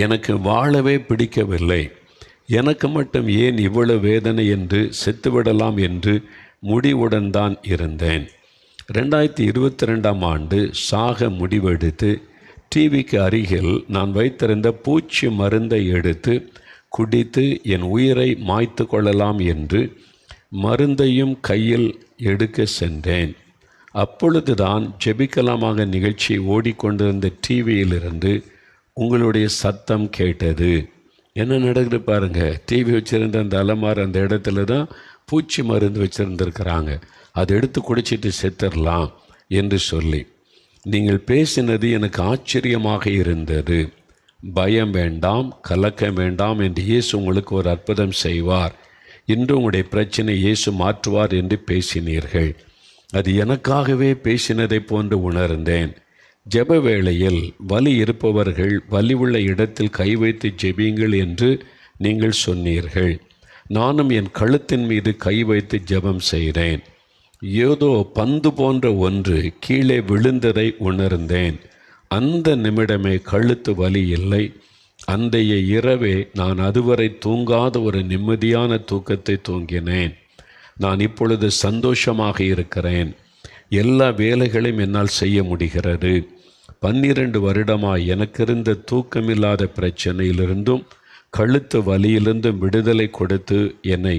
எனக்கு வாழவே பிடிக்கவில்லை. எனக்கு மட்டும் ஏன் இவ்வளவு வேதனை என்று செத்துவிடலாம் என்று முடிவுடன் தான் இருந்தேன். 2022ஆம் ஆண்டு சாக முடிவெடுத்து டிவிக்கு அருகில் நான் வைத்திருந்த பூச்சி மருந்தை எடுத்து குடித்து என் உயிரை மாய்த்து கொள்ளலாம் என்று மருந்தையும் கையில் எடுக்க சென்றேன். அப்பொழுதுதான் ஜெபிக்கலாமாக நிகழ்ச்சி ஓடிக்கொண்டிருந்த டிவியிலிருந்து உங்களுடைய சத்தம் கேட்டது. என்ன நடக்குது பாருங்கள். டிவி வச்சுருந்த அந்த அலமார் அந்த இடத்துல தான் பூச்சி மருந்து வச்சுருந்துருக்கிறாங்க. அதை எடுத்து குடிச்சிட்டு செத்துடலாம் என்று சொல்லி நீங்கள் பேசினது எனக்கு ஆச்சரியமாக இருந்தது. பயம் வேண்டாம், கலக்கம் வேண்டாம் என்று இயேசு உங்களுக்கு ஒரு அற்புதம் செய்வார். இன்று உங்களுடைய பிரச்சனை இயேசு மாற்றுவார் என்று பேசினீர்கள். அது எனக்காகவே பேசினதை போன்று உணர்ந்தேன். ஜெப வேளையில் வலி இருப்பவர்கள் வலி உள்ள இடத்தில் கை வைத்து ஜெபியுங்கள் என்று நீங்கள் சொன்னீர்கள். நானும் என் கழுத்தின் மீது கை வைத்து ஜெபம் செய்தேன். ஏதோ பந்து போன்ற ஒன்று கீழே விழுந்ததை உணர்ந்தேன். அந்த நிமிடமே கழுத்து வலி இல்லை. அன்றைய இரவே நான் அதுவரை தூங்காத ஒரு நிம்மதியான தூக்கத்தை தூங்கினேன். நான் இப்பொழுது சந்தோஷமாக இருக்கிறேன். எல்லா வேலைகளையும் என்னால் செய்ய முடிகிறது. 12 வருடமாய் எனக்கு இருந்த தூக்கமில்லாத பிரச்சனையிலிருந்தும் கழுத்து வலியிலிருந்தும் விடுதலை கொடுத்து என்னை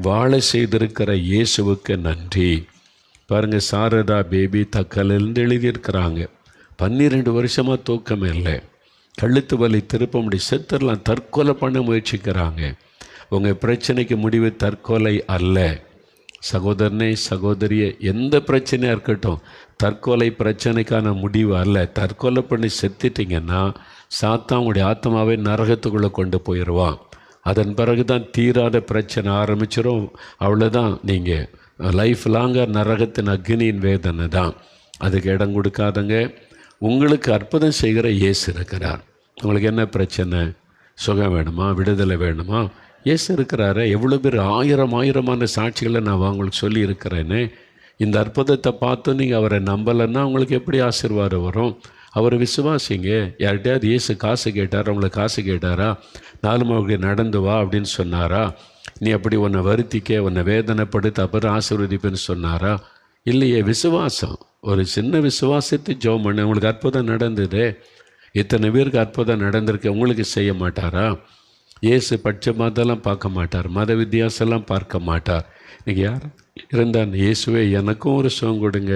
வாழ செய்திருக்கிற இயேசுவுக்கு நன்றி. பாருங்கள், சாரதா பேபி தக்கலிருந்து எழுதியிருக்கிறாங்க. 12 வருஷமாக தூக்கம் இல்லை, கழுத்து வலி திருப்ப முடியும், செத்துடலாம், தற்கொலை பண்ண முயற்சிக்கிறாங்க. உங்கள் பிரச்சனைக்கு முடிவு தற்கொலை அல்ல. சகோதரனே சகோதரியே, எந்த பிரச்சனையாக இருக்கட்டும், தற்கொலை பிரச்சனைக்கான முடிவு அல்ல. தற்கொலை பண்ணி செத்துட்டிங்கன்னா சாத்தான் உங்களுடைய ஆத்மாவை நரகத்துக்குள்ளே கொண்டு போயிடுவான். அதன் பிறகு தான் தீராத பிரச்சனை ஆரம்பிச்சிடும். அவ்வளோதான், நீங்கள் லைஃப் லாங்காக நரகத்தின் அக்னியின் வேதனை தான். அதுக்கு இடம் கொடுக்காதங்க. உங்களுக்கு அற்புதம் செய்கிற இயேசு இருக்கிறார். உங்களுக்கு என்ன பிரச்சனை? சுகம் வேணுமா? விடுதலை வேணுமா? இயேசு இருக்கிறாரு. எவ்வளோ பேர் ஆயிரமான சாட்சிகளை நான் உங்களுக்கு சொல்லி இருக்கிறேன்னு. இந்த அற்புதத்தை பார்த்து நீங்கள் அவரை நம்பலைன்னா உங்களுக்கு எப்படி ஆசீர்வாதம் வரும்? அவரை விசுவாசிங்க. யார்கிட்டையாவது இயேசு காசு கேட்டாரா? அவங்களுக்கு காசு கேட்டாரா? 4 மணிக்கு நடந்து வா அப்படின்னு சொன்னாரா? நீ அப்படி உன்னை வருத்திக்க, உன்னை வேதனைப்படுத்த அப்புறம் ஆசீர்வதிப்பேன்னு சொன்னாரா? இல்லையே. விசுவாசம், ஒரு சின்ன விசுவாசத்தை ஜெபம் பண்ண உங்களுக்கு அற்புதம் நடந்தது. இத்தனை பேருக்கு அற்புதம் நடந்திருக்கு, உங்களுக்கு செய்ய மாட்டாரா? இயேசு பட்சமாதெல்லாம் பார்க்க மாட்டார், மத வித்தியாசம்லாம் பார்க்க மாட்டார். நீங்கள் யார் இருந்தால் இயேசுவே எனக்கும் ஒரு சுகம் கொடுங்க,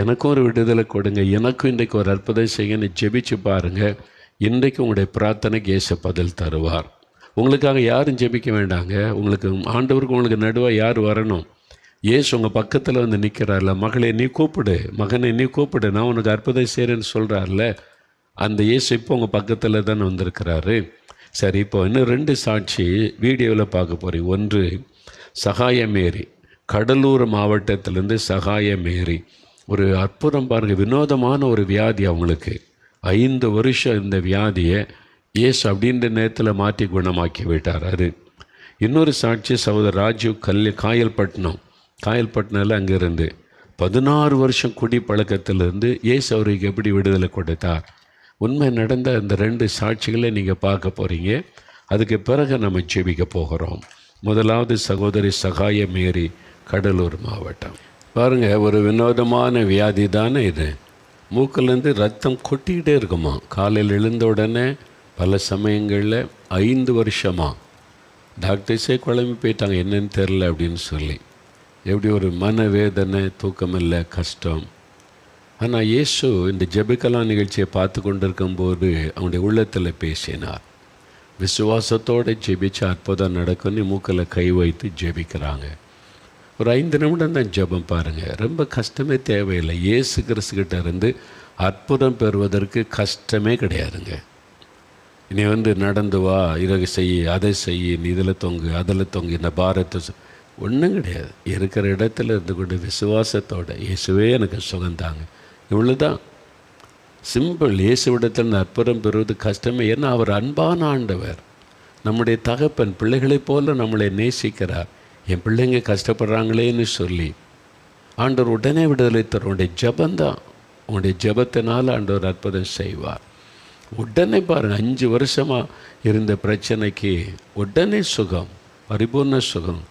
எனக்கும் ஒரு விடுதலை கொடுங்க, எனக்கும் இன்றைக்கு ஒரு அற்புதம் செய்யன்னு ஜெபிச்சு பாருங்கள். இன்றைக்கு உங்களுடைய பிரார்த்தனைக்கு இயேசு பதில் தருவார். உங்களுக்காக யாரும் ஜெபிக்க வேண்டாங்க. உங்களுக்கு ஆண்டவருக்கு உங்களுக்கு நடுவாக யார் வரணும்? இயேசு உங்கள் பக்கத்தில் வந்து நிற்கிறார்ல, மகளே நீ கூப்பிடு, மகனை நீ கூப்பிடு, நான் உனக்கு அற்புதம் செய்கிறேன்னு சொல்கிறார்ல, அந்த இயேசு இப்போ உங்கள் பக்கத்தில் தானே வந்திருக்கிறாரு. சரி, இப்போ இன்னும் 2 சாட்சி வீடியோவில் பார்க்க போகிறீங்க. ஒன்று சகாயமேரி, கடலூர் மாவட்டத்திலேருந்து சகாயமேரி. ஒரு அற்புதம் பாருங்கள், வினோதமான ஒரு வியாதி அவங்களுக்கு. 5 வருஷம் இந்த வியாதியை இயேசு அப்படின்ற நேரத்தில் மாற்றி குணமாக்கி விட்டார். அது இன்னொரு சாட்சி சகோதரர் ராஜீவ் காயல்பட்டினத்தில் அங்கேருந்து 16 வருஷம் குடி பழக்கத்திலிருந்து இயேசு அவருக்கு எப்படி விடுதலை கொடுத்தார். உண்மை நடந்த அந்த 2 சாட்சிகளை நீங்கள் பார்க்க போகிறீங்க. அதுக்கு பிறகு நம்ம ஜெபிக்க போகிறோம். முதலாவது சகோதரி சகாயமேரி, கடலூர் மாவட்டம். பாருங்கள், ஒரு வினோதமான வியாதி தானே இது. மூக்கிலேருந்து ரத்தம் கொட்டிக்கிட்டே இருக்குமா. காலையில் எழுந்த உடனே பல சமயங்களில் 5 வருஷமாக டாக்டர்ஸே குழம்பி போயிட்டாங்க, என்னன்னு தெரில அப்படின்னு சொல்லி. எப்படி ஒரு மனவேதனை, தூக்கமில்லை, கஷ்டம். ஆனால் இயேசு இந்த ஜெபிக்கலாம் நிகழ்ச்சியை பார்த்து கொண்டிருக்கும்போது அவனுடைய உள்ளத்தில் பேசினார். விசுவாசத்தோடு ஜெபிச்சு அற்புதம் நடக்கும்னு மூக்கில் கை வைத்து ஜெபிக்கிறாங்க. ஒரு 5 நிமிடம் தான் ஜெபம் பாருங்கள். ரொம்ப கஷ்டமே தேவையில்லை. இயேசு கிறிஸ்துக்கிட்ட இருந்து அற்புதம் பெறுவதற்கு கஷ்டமே கிடையாதுங்க. நீ நடந்து வா, இதை செய், அதை செய், நீ இதில் தொங்கு, அதில் தொங்கு, இந்த பாரத்தை ஒன்றும் கிடையாது. இருக்கிற இடத்துல இருந்து கொண்டு விசுவாசத்தோடு இயேசுவே எனக்கு சுகந்தாங்க, இவ்வளோதான். சிம்பிள். இயேசுவிடத்தில் அற்புதம் பெறுவது கஷ்டமே. ஏன்னா அவர் அன்பான ஆண்டவர், நம்முடைய தகப்பன். பிள்ளைகளைப் போல நம்மளை நேசிக்கிறார். என் பிள்ளைங்க கஷ்டப்படுறாங்களேன்னு சொல்லி ஆண்டவர் உடனே விடுதலை தரும். உன்னுடைய ஜபந்தான், உன்னுடைய ஜபத்தினால் ஆண்டவர் அற்புதம் செய்வார். உடனே பாருங்கள், 5 வருஷமாக இருந்த பிரச்சனைக்கு உடனே சுகம், பரிபூர்ண சுகம்.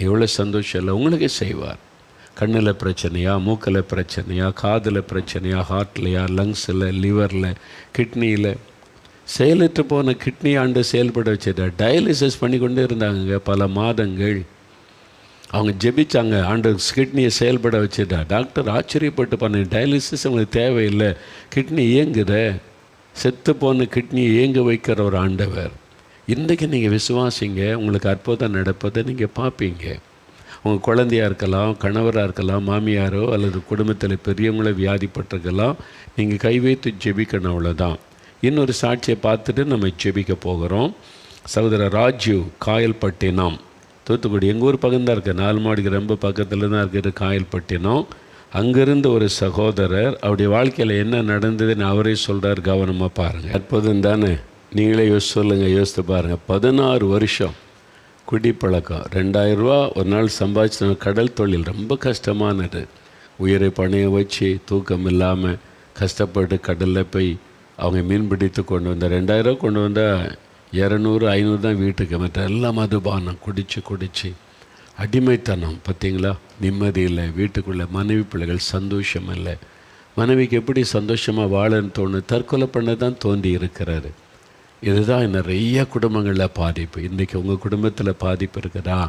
எவ்வளோ சந்தோஷம் இல்லை, உங்களுக்கு செய்வார். கண்ணில் பிரச்சனையா, மூக்கில் பிரச்சனையா, காதில் பிரச்சனையா, ஹார்ட்லையா, லங்ஸில், லிவரில், கிட்னியில், செயலற்று போன கிட்னி ஆண்டு செயல்பட வச்சுட்டார். டயாலிசிஸ் பண்ணி கொண்டே இருந்தாங்க பல மாதங்கள். அவங்க ஜெபிச்சாங்க, ஆண்டு கிட்னியை செயல்பட வச்சுட்டா. டாக்டர் ஆச்சரியப்பட்டு பண்ண, டயாலிசிஸ் அவங்களுக்கு தேவையில்லை, கிட்னி இயங்குத, செத்து போன கிட்னியை இயங்க வைக்கிற ஒரு ஆண்டவர். இன்றைக்கி நீங்கள் விசுவாசிங்க, உங்களுக்கு அற்புதம் நடப்பதை நீங்கள் பார்ப்பீங்க. உங்கள் குழந்தையாக இருக்கலாம், கணவராக இருக்கலாம், மாமியாரோ அல்லது குடும்பத்தில் பெரியவங்கள வியாதிப்பட்டிருக்கலாம். நீங்கள் கை வைத்து ஜெபிக்கணும், அவ்வளோதான். இன்னொரு சாட்சியை பார்த்துட்டு நம்ம ஜெபிக்க போகிறோம். சகோதரர் ராஜீவ், காயல்பட்டினம், தூத்துக்குடி, எங்கள் ஊர் பக்கம் தான் இருக்குது. 4 மாடிக்கு ரொம்ப பக்கத்தில் தான் இருக்குது காயல்பட்டினம். அங்கேருந்து ஒரு சகோதரர் அவருடைய வாழ்க்கையில் என்ன நடந்ததுன்னு அவரே சொல்கிறார். கவனமாக பாருங்கள். அற்புதம் தானே, நீங்களே யோசித்து பாருங்கள். 16 வருஷம் குடிப்பழக்கம், 2000 ரூபா ஒரு நாள் சம்பாதிச்ச. கடல் தொழில் ரொம்ப கஷ்டமானது. உயிரை பணைய வச்சு தூக்கம் இல்லாமல் கஷ்டப்பட்டு கடலில் போய் அவங்க மீன் பிடித்து கொண்டு வந்த 2000 ரூபா கொண்டு வந்தால் 200, 500 தான் வீட்டுக்கு. மற்ற எல்லாம் மதுபானம் குடித்து அடிமைத்தனம். பார்த்தீங்களா, நிம்மதி இல்லை வீட்டுக்குள்ளே. மனைவி பிள்ளைகள் சந்தோஷம் இல்லை. மனைவிக்கு எப்படி சந்தோஷமாக வாழன்னு தோணும், தற்கொலை பண்ண தான் தோண்டி இருக்கிறாரு. இதுதான் நிறைய குடும்பங்களில் பாதிப்பு. இன்றைக்கி உங்கள் குடும்பத்தில் பாதிப்பு இருக்குதா?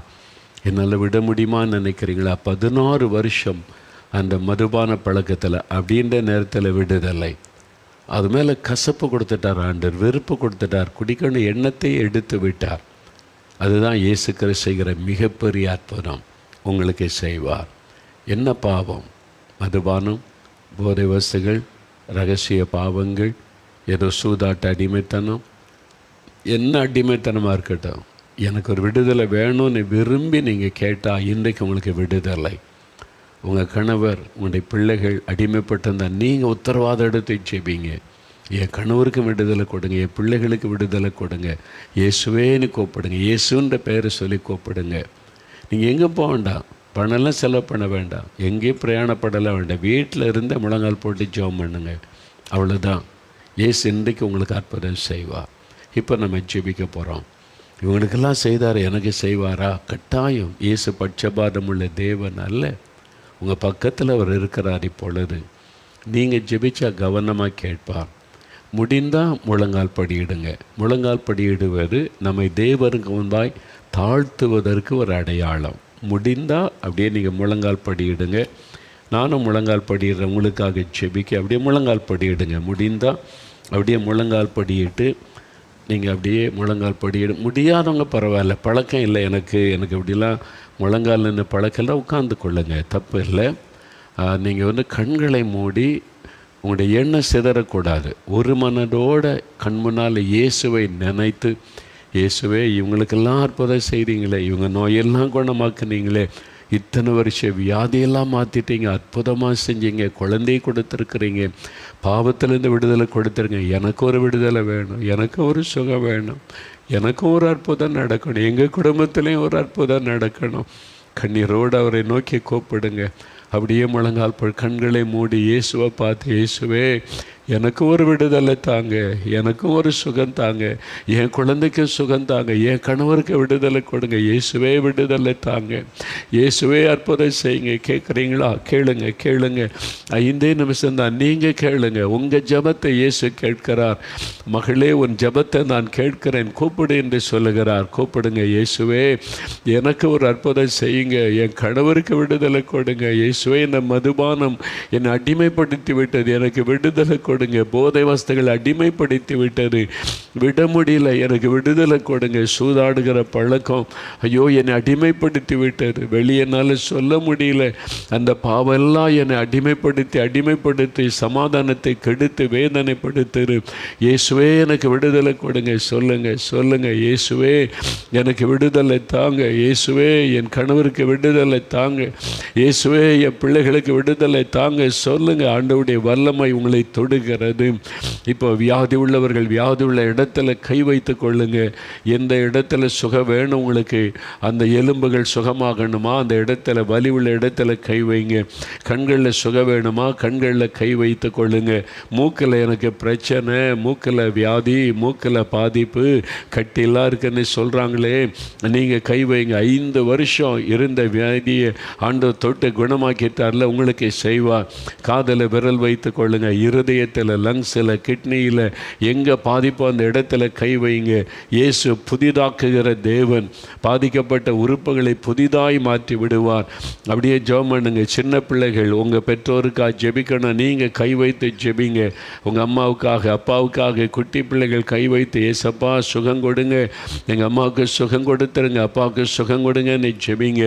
என்னால் விட முடியுமான்னு நினைக்கிறீங்களா? 16 வருஷம் அந்த மதுபான பழக்கத்தில் அப்படின்ற நேரத்தில் விடுதலை. அது மேலே கசப்பு கொடுத்துட்டார் ஆண்டவர், வெறுப்பு கொடுத்துட்டார், குடிக்கணும் எண்ணத்தை எடுத்து விட்டார். அதுதான் இயேசு கிறிஸ்து செய்கிற மிகப்பெரிய அற்புதம். உங்களுக்கு செய்வார். என்ன பாவம்? மதுபானம், போதை வஸ்துகள், ரகசிய பாவங்கள், ஏதோ சூதாட்ட அடிமைத்தனம், என்ன அடிமைத்தனமாக இருக்கட்டும், எனக்கு ஒரு விடுதலை வேணும்னு விரும்பி நீங்கள் கேட்டால் இன்றைக்கு உங்களுக்கு விடுதலை. உங்கள் கணவர், உங்களுடைய பிள்ளைகள் அடிமைப்பட்டிருந்தால் நீங்கள் உத்தரவாதம் எடுத்து ஜெபிங்க. என் கணவருக்கு விடுதலை கொடுங்க, என் பிள்ளைகளுக்கு விடுதலை கொடுங்க, இயேசுவேன்னு கூப்பிடுங்க, இயேசுன்ற பெயரை சொல்லி கூப்பிடுங்க. நீங்கள் எங்கே போக வேண்டாம், பணம்லாம் செலவு பண்ண வேண்டாம், எங்கேயும் பிரயாணப்படலாம் வேண்டாம், வீட்டில் இருந்த முழங்கால் போட்டு ஜெபம் பண்ணுங்க, அவ்வளோதான். இயேசு இன்றைக்கு உங்களுக்கு அற்புதம் செய்வார். இப்போ நம்ம ஜெபிக்க போகிறோம். இவங்களுக்கெல்லாம் செய்தார், எனக்கு செய்வாரா? கட்டாயம். இயேசு பட்சபாதம் உள்ள தேவன் அல்ல. உங்கள் பக்கத்தில் அவர் இருக்கிறார். இப்பொழுது நீங்கள் ஜெபிச்சா கவனமாக கேட்பார். முடிந்தால் முழங்கால் படியிடுங்க. முழங்கால் படியிடுவது நம்மை தேவருக்கு முன்பாய் தாழ்த்துவதற்கு ஒரு அடையாளம். முடிந்தால் அப்படியே நீங்கள் முழங்கால் படியிடுங்க. நானும் முழங்கால் படியிடுறேன் உங்களுக்காக ஜெபிக்க. அப்படியே முழங்கால் படியிடுங்க. முடிந்தால் அப்படியே முழங்கால் படியிட்டு நீங்கள் அப்படியே முழங்கால் படியிட முடியாதவங்க பரவாயில்ல, பழக்கம் இல்லை எனக்கு இப்படிலாம் முழங்கால் நின்று பழக்கெல்லாம் உட்கார்ந்து கொள்ளுங்க, தப்பு இல்லை. நீங்கள் கண்களை மூடி உங்களுடைய எண்ணம் சிதறக்கூடாது. ஒரு மனதோட கண் முன்னால் இயேசுவை நினைத்து, இயேசுவே இவங்களுக்கெல்லாம் அற்புதம் செய்தீங்களே, இவங்க நோயெல்லாம் குணமாக்குனீங்களே, இத்தனை வருஷம் வியாதியெல்லாம் மாற்றிட்டீங்க, அற்புதமாக செஞ்சீங்க, குழந்தையை கொடுத்துருக்குறீங்க, பாவத்திலேருந்து விடுதலை கொடுத்துருங்க, எனக்கு ஒரு விடுதலை வேணும், எனக்கு ஒரு சுகம் வேணும், எனக்கும் ஒரு அற்புதம் நடக்கணும், எங்கள் குடும்பத்துலேயும் ஒரு அற்புதம் நடக்கணும். கண்ணீரோடு அவரை நோக்கி கூப்பிடுங்க. அப்படியே முழங்கால் கண்களை மூடி இயேசுவை பார்த்து, இயேசுவே எனக்கு ஒரு விடுதலை தாங்க, எனக்கும் ஒரு சுகம் தாங்க, என் குழந்தைக்கு சுகம் தாங்க, என் கணவருக்கு விடுதலை கொடுங்க, இயேசுவே விடுதலை தாங்க, இயேசுவே அற்புதம் செய்யுங்க. கேட்குறீங்களா? கேளுங்க கேளுங்க. 5 நிமிஷம்தான், நீங்கள் கேளுங்க. உங்கள் ஜபத்தை இயேசு கேட்கிறார். மகளே, உன் ஜபத்தை நான் கேட்கிறேன், கூப்பிடு என்று சொல்லுகிறார். கூப்பிடுங்க. இயேசுவே எனக்கு ஒரு அற்புதம் செய்யுங்க, என் கணவருக்கு விடுதலை கொடுங்க, இயேசுவே இந்த மதுபானம் என்னை அடிமைப்படுத்தி விட்டது, எனக்கு விடுதலை கொடுங்க, போதை வஸ்துகள் அடிமைப்படுத்தி விட்டது, விட முடியல, எனக்கு விடுதலை கொடுங்க, சூதாடுகிற பழக்கம் ஐயோ என்னை அடிமைப்படுத்தி விட்டது, வெளியேனால சொல்ல முடியல, அந்த பாவெல்லாம் என்னை அடிமைப்படுத்தி சமாதானத்தை கெடுத்து வேதனைப்படுத்துரு, இயேசுவே எனக்கு விடுதலை கொடுங்க. சொல்லுங்க. இயேசுவே எனக்கு விடுதலை தாங்க, இயேசுவே என் கணவருக்கு விடுதலை தாங்க, இயேசுவே என் பிள்ளைகளுக்கு விடுதலை தாங்க. சொல்லுங்க. ஆண்டவருடைய வல்லமை உங்களை தொடுகிறது. இப்போ வியாதி உள்ளவர்கள் வியாதி உள்ள இடத்துல கை வைத்து கொள்ளுங்க. எந்த இடத்துல சுகம் வேணும் உங்களுக்கு, அந்த எலும்புகள் சுகமாகணுமா, அந்த இடத்துல வலி உள்ள இடத்துல கை வைங்க. கண்களில் சுகம் வேணுமா, கண்களில் கை வைத்து கொள்ளுங்க. மூக்கில் எனக்கு பிரச்சனை, மூக்கில் வியாதி, மூக்கில் பாதிப்பு, கட்டிலாம் இருக்குன்னு சொல்கிறாங்களே, நீங்கள் கை வைங்க. 5 வருஷம் இருந்த வியாதியை ஆண்டவர் தொட்டு குணமாக்கிட்டார்ல, உங்களுக்கு செய்வார். காதில் விரல் வைத்து கொள்ளுங்க. இருதயத்தில், லங்ஸில், கிட்னியில் எங்கே பாதிப்போ அந்த இடத்துல கை வைங்க. இயேசு புதிதாக்குகிற தேவன், பாதிக்கப்பட்ட உறுப்புகளை புதிதாய் மாற்றி விடுவார். அப்படியே ஜெபம் பண்ணுங்க. சின்ன பிள்ளைகள் உங்கள் பெற்றோருக்காக ஜெபிக்கணும், நீங்கள் கை வைத்து ஜெபிங்க. உங்கள் அம்மாவுக்காக, அப்பாவுக்காக, குட்டி பிள்ளைகள் கை வைத்து, ஏசப்பா சுகம் கொடுங்க, எங்கள் அம்மாவுக்கு சுகம் கொடுத்துருங்க, அப்பாவுக்கு சுகம் கொடுங்கன்னு ஜெபிங்க.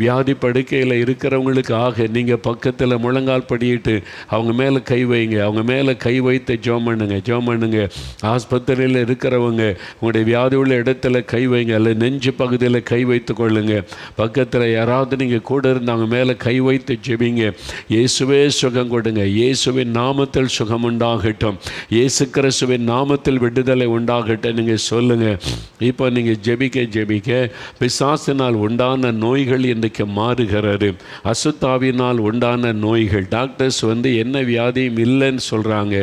வியாதி படுக்கையில் இருக்கிறவங்களுக்காக நீங்கள் பக்கத்தில் முழங்கால் படியிட்டு அவங்க மேலே கை வைங்க. அவங்க மேலே கை வைத்து ஜெபம் பண்ணுங்க. ஆஸ்பத்திரியில் இருக்கிறவங்க உங்களுடைய வியாதி உள்ள இடத்துல கை வைங்க, அல்லது நெஞ்சு பகுதியில் கை வைத்து கொள்ளுங்க. பக்கத்தில் யாராவது நீங்கள் கூட இருந்தாங்க மேலே கை வைத்து ஜெபிங்க. இயேசுவே சுகம் கொடுங்க, இயேசுவின் நாமத்தில் சுகம் உண்டாகட்டும், இயேசு கிறிஸ்துவின் நாமத்தில் விடுதலை உண்டாகட்டும் நீங்கள் சொல்லுங்க. இப்போ நீங்கள் ஜெபிக்க பிசாசினால் உண்டான நோய்கள் இன்றைக்கு மாறுகிறது. அசுத்தாவினால் உண்டான நோய்கள், டாக்டர்ஸ் என்ன வியாதியும் இல்லைன்னு சொல்கிறாங்க,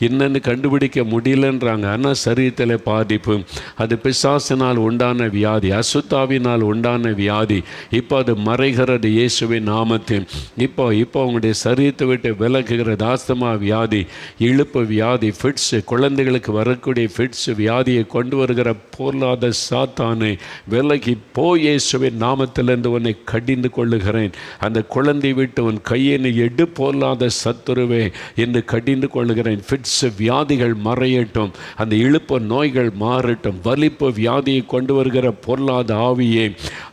என்னன்னு கண்டுபிடிக்க முடியலன்றாங்க. ஆனால் சரீரத்தில் பாதிப்பு, அது பிசாசினால் உண்டான வியாதி, அசுத்தாவினால் உண்டான வியாதி. இப்போ அது மறைகிறது இயேசுவின் நாமத்தில். இப்போ உங்களுடைய சரீரத்தை விட்டு விலகுகிறது. ஆஸ்துமா வியாதி, இழுப்பு வியாதி, ஃபிட்ஸு, குழந்தைகளுக்கு வரக்கூடிய ஃபிட்ஸ் வியாதியை கொண்டு வருகிற பொருளாத சாத்தானை விலகி போ, இயேசுவின் நாமத்திலிருந்து உன்னை கடிந்து கொள்ளுகிறேன். அந்த குழந்தை விட்டு உன் கையினை எடு, பொருளாத சத்துருவே என்று கடிந்து கொள்ளுகிறேன். ஃபிட்ஸ் வியாதிகள் மறையட்டும், அந்த இழுப்பு நோய்கள் மாறட்டும். வலிப்பு வியாதியை கொண்டு வருகிற பொருளாத ஆவியே,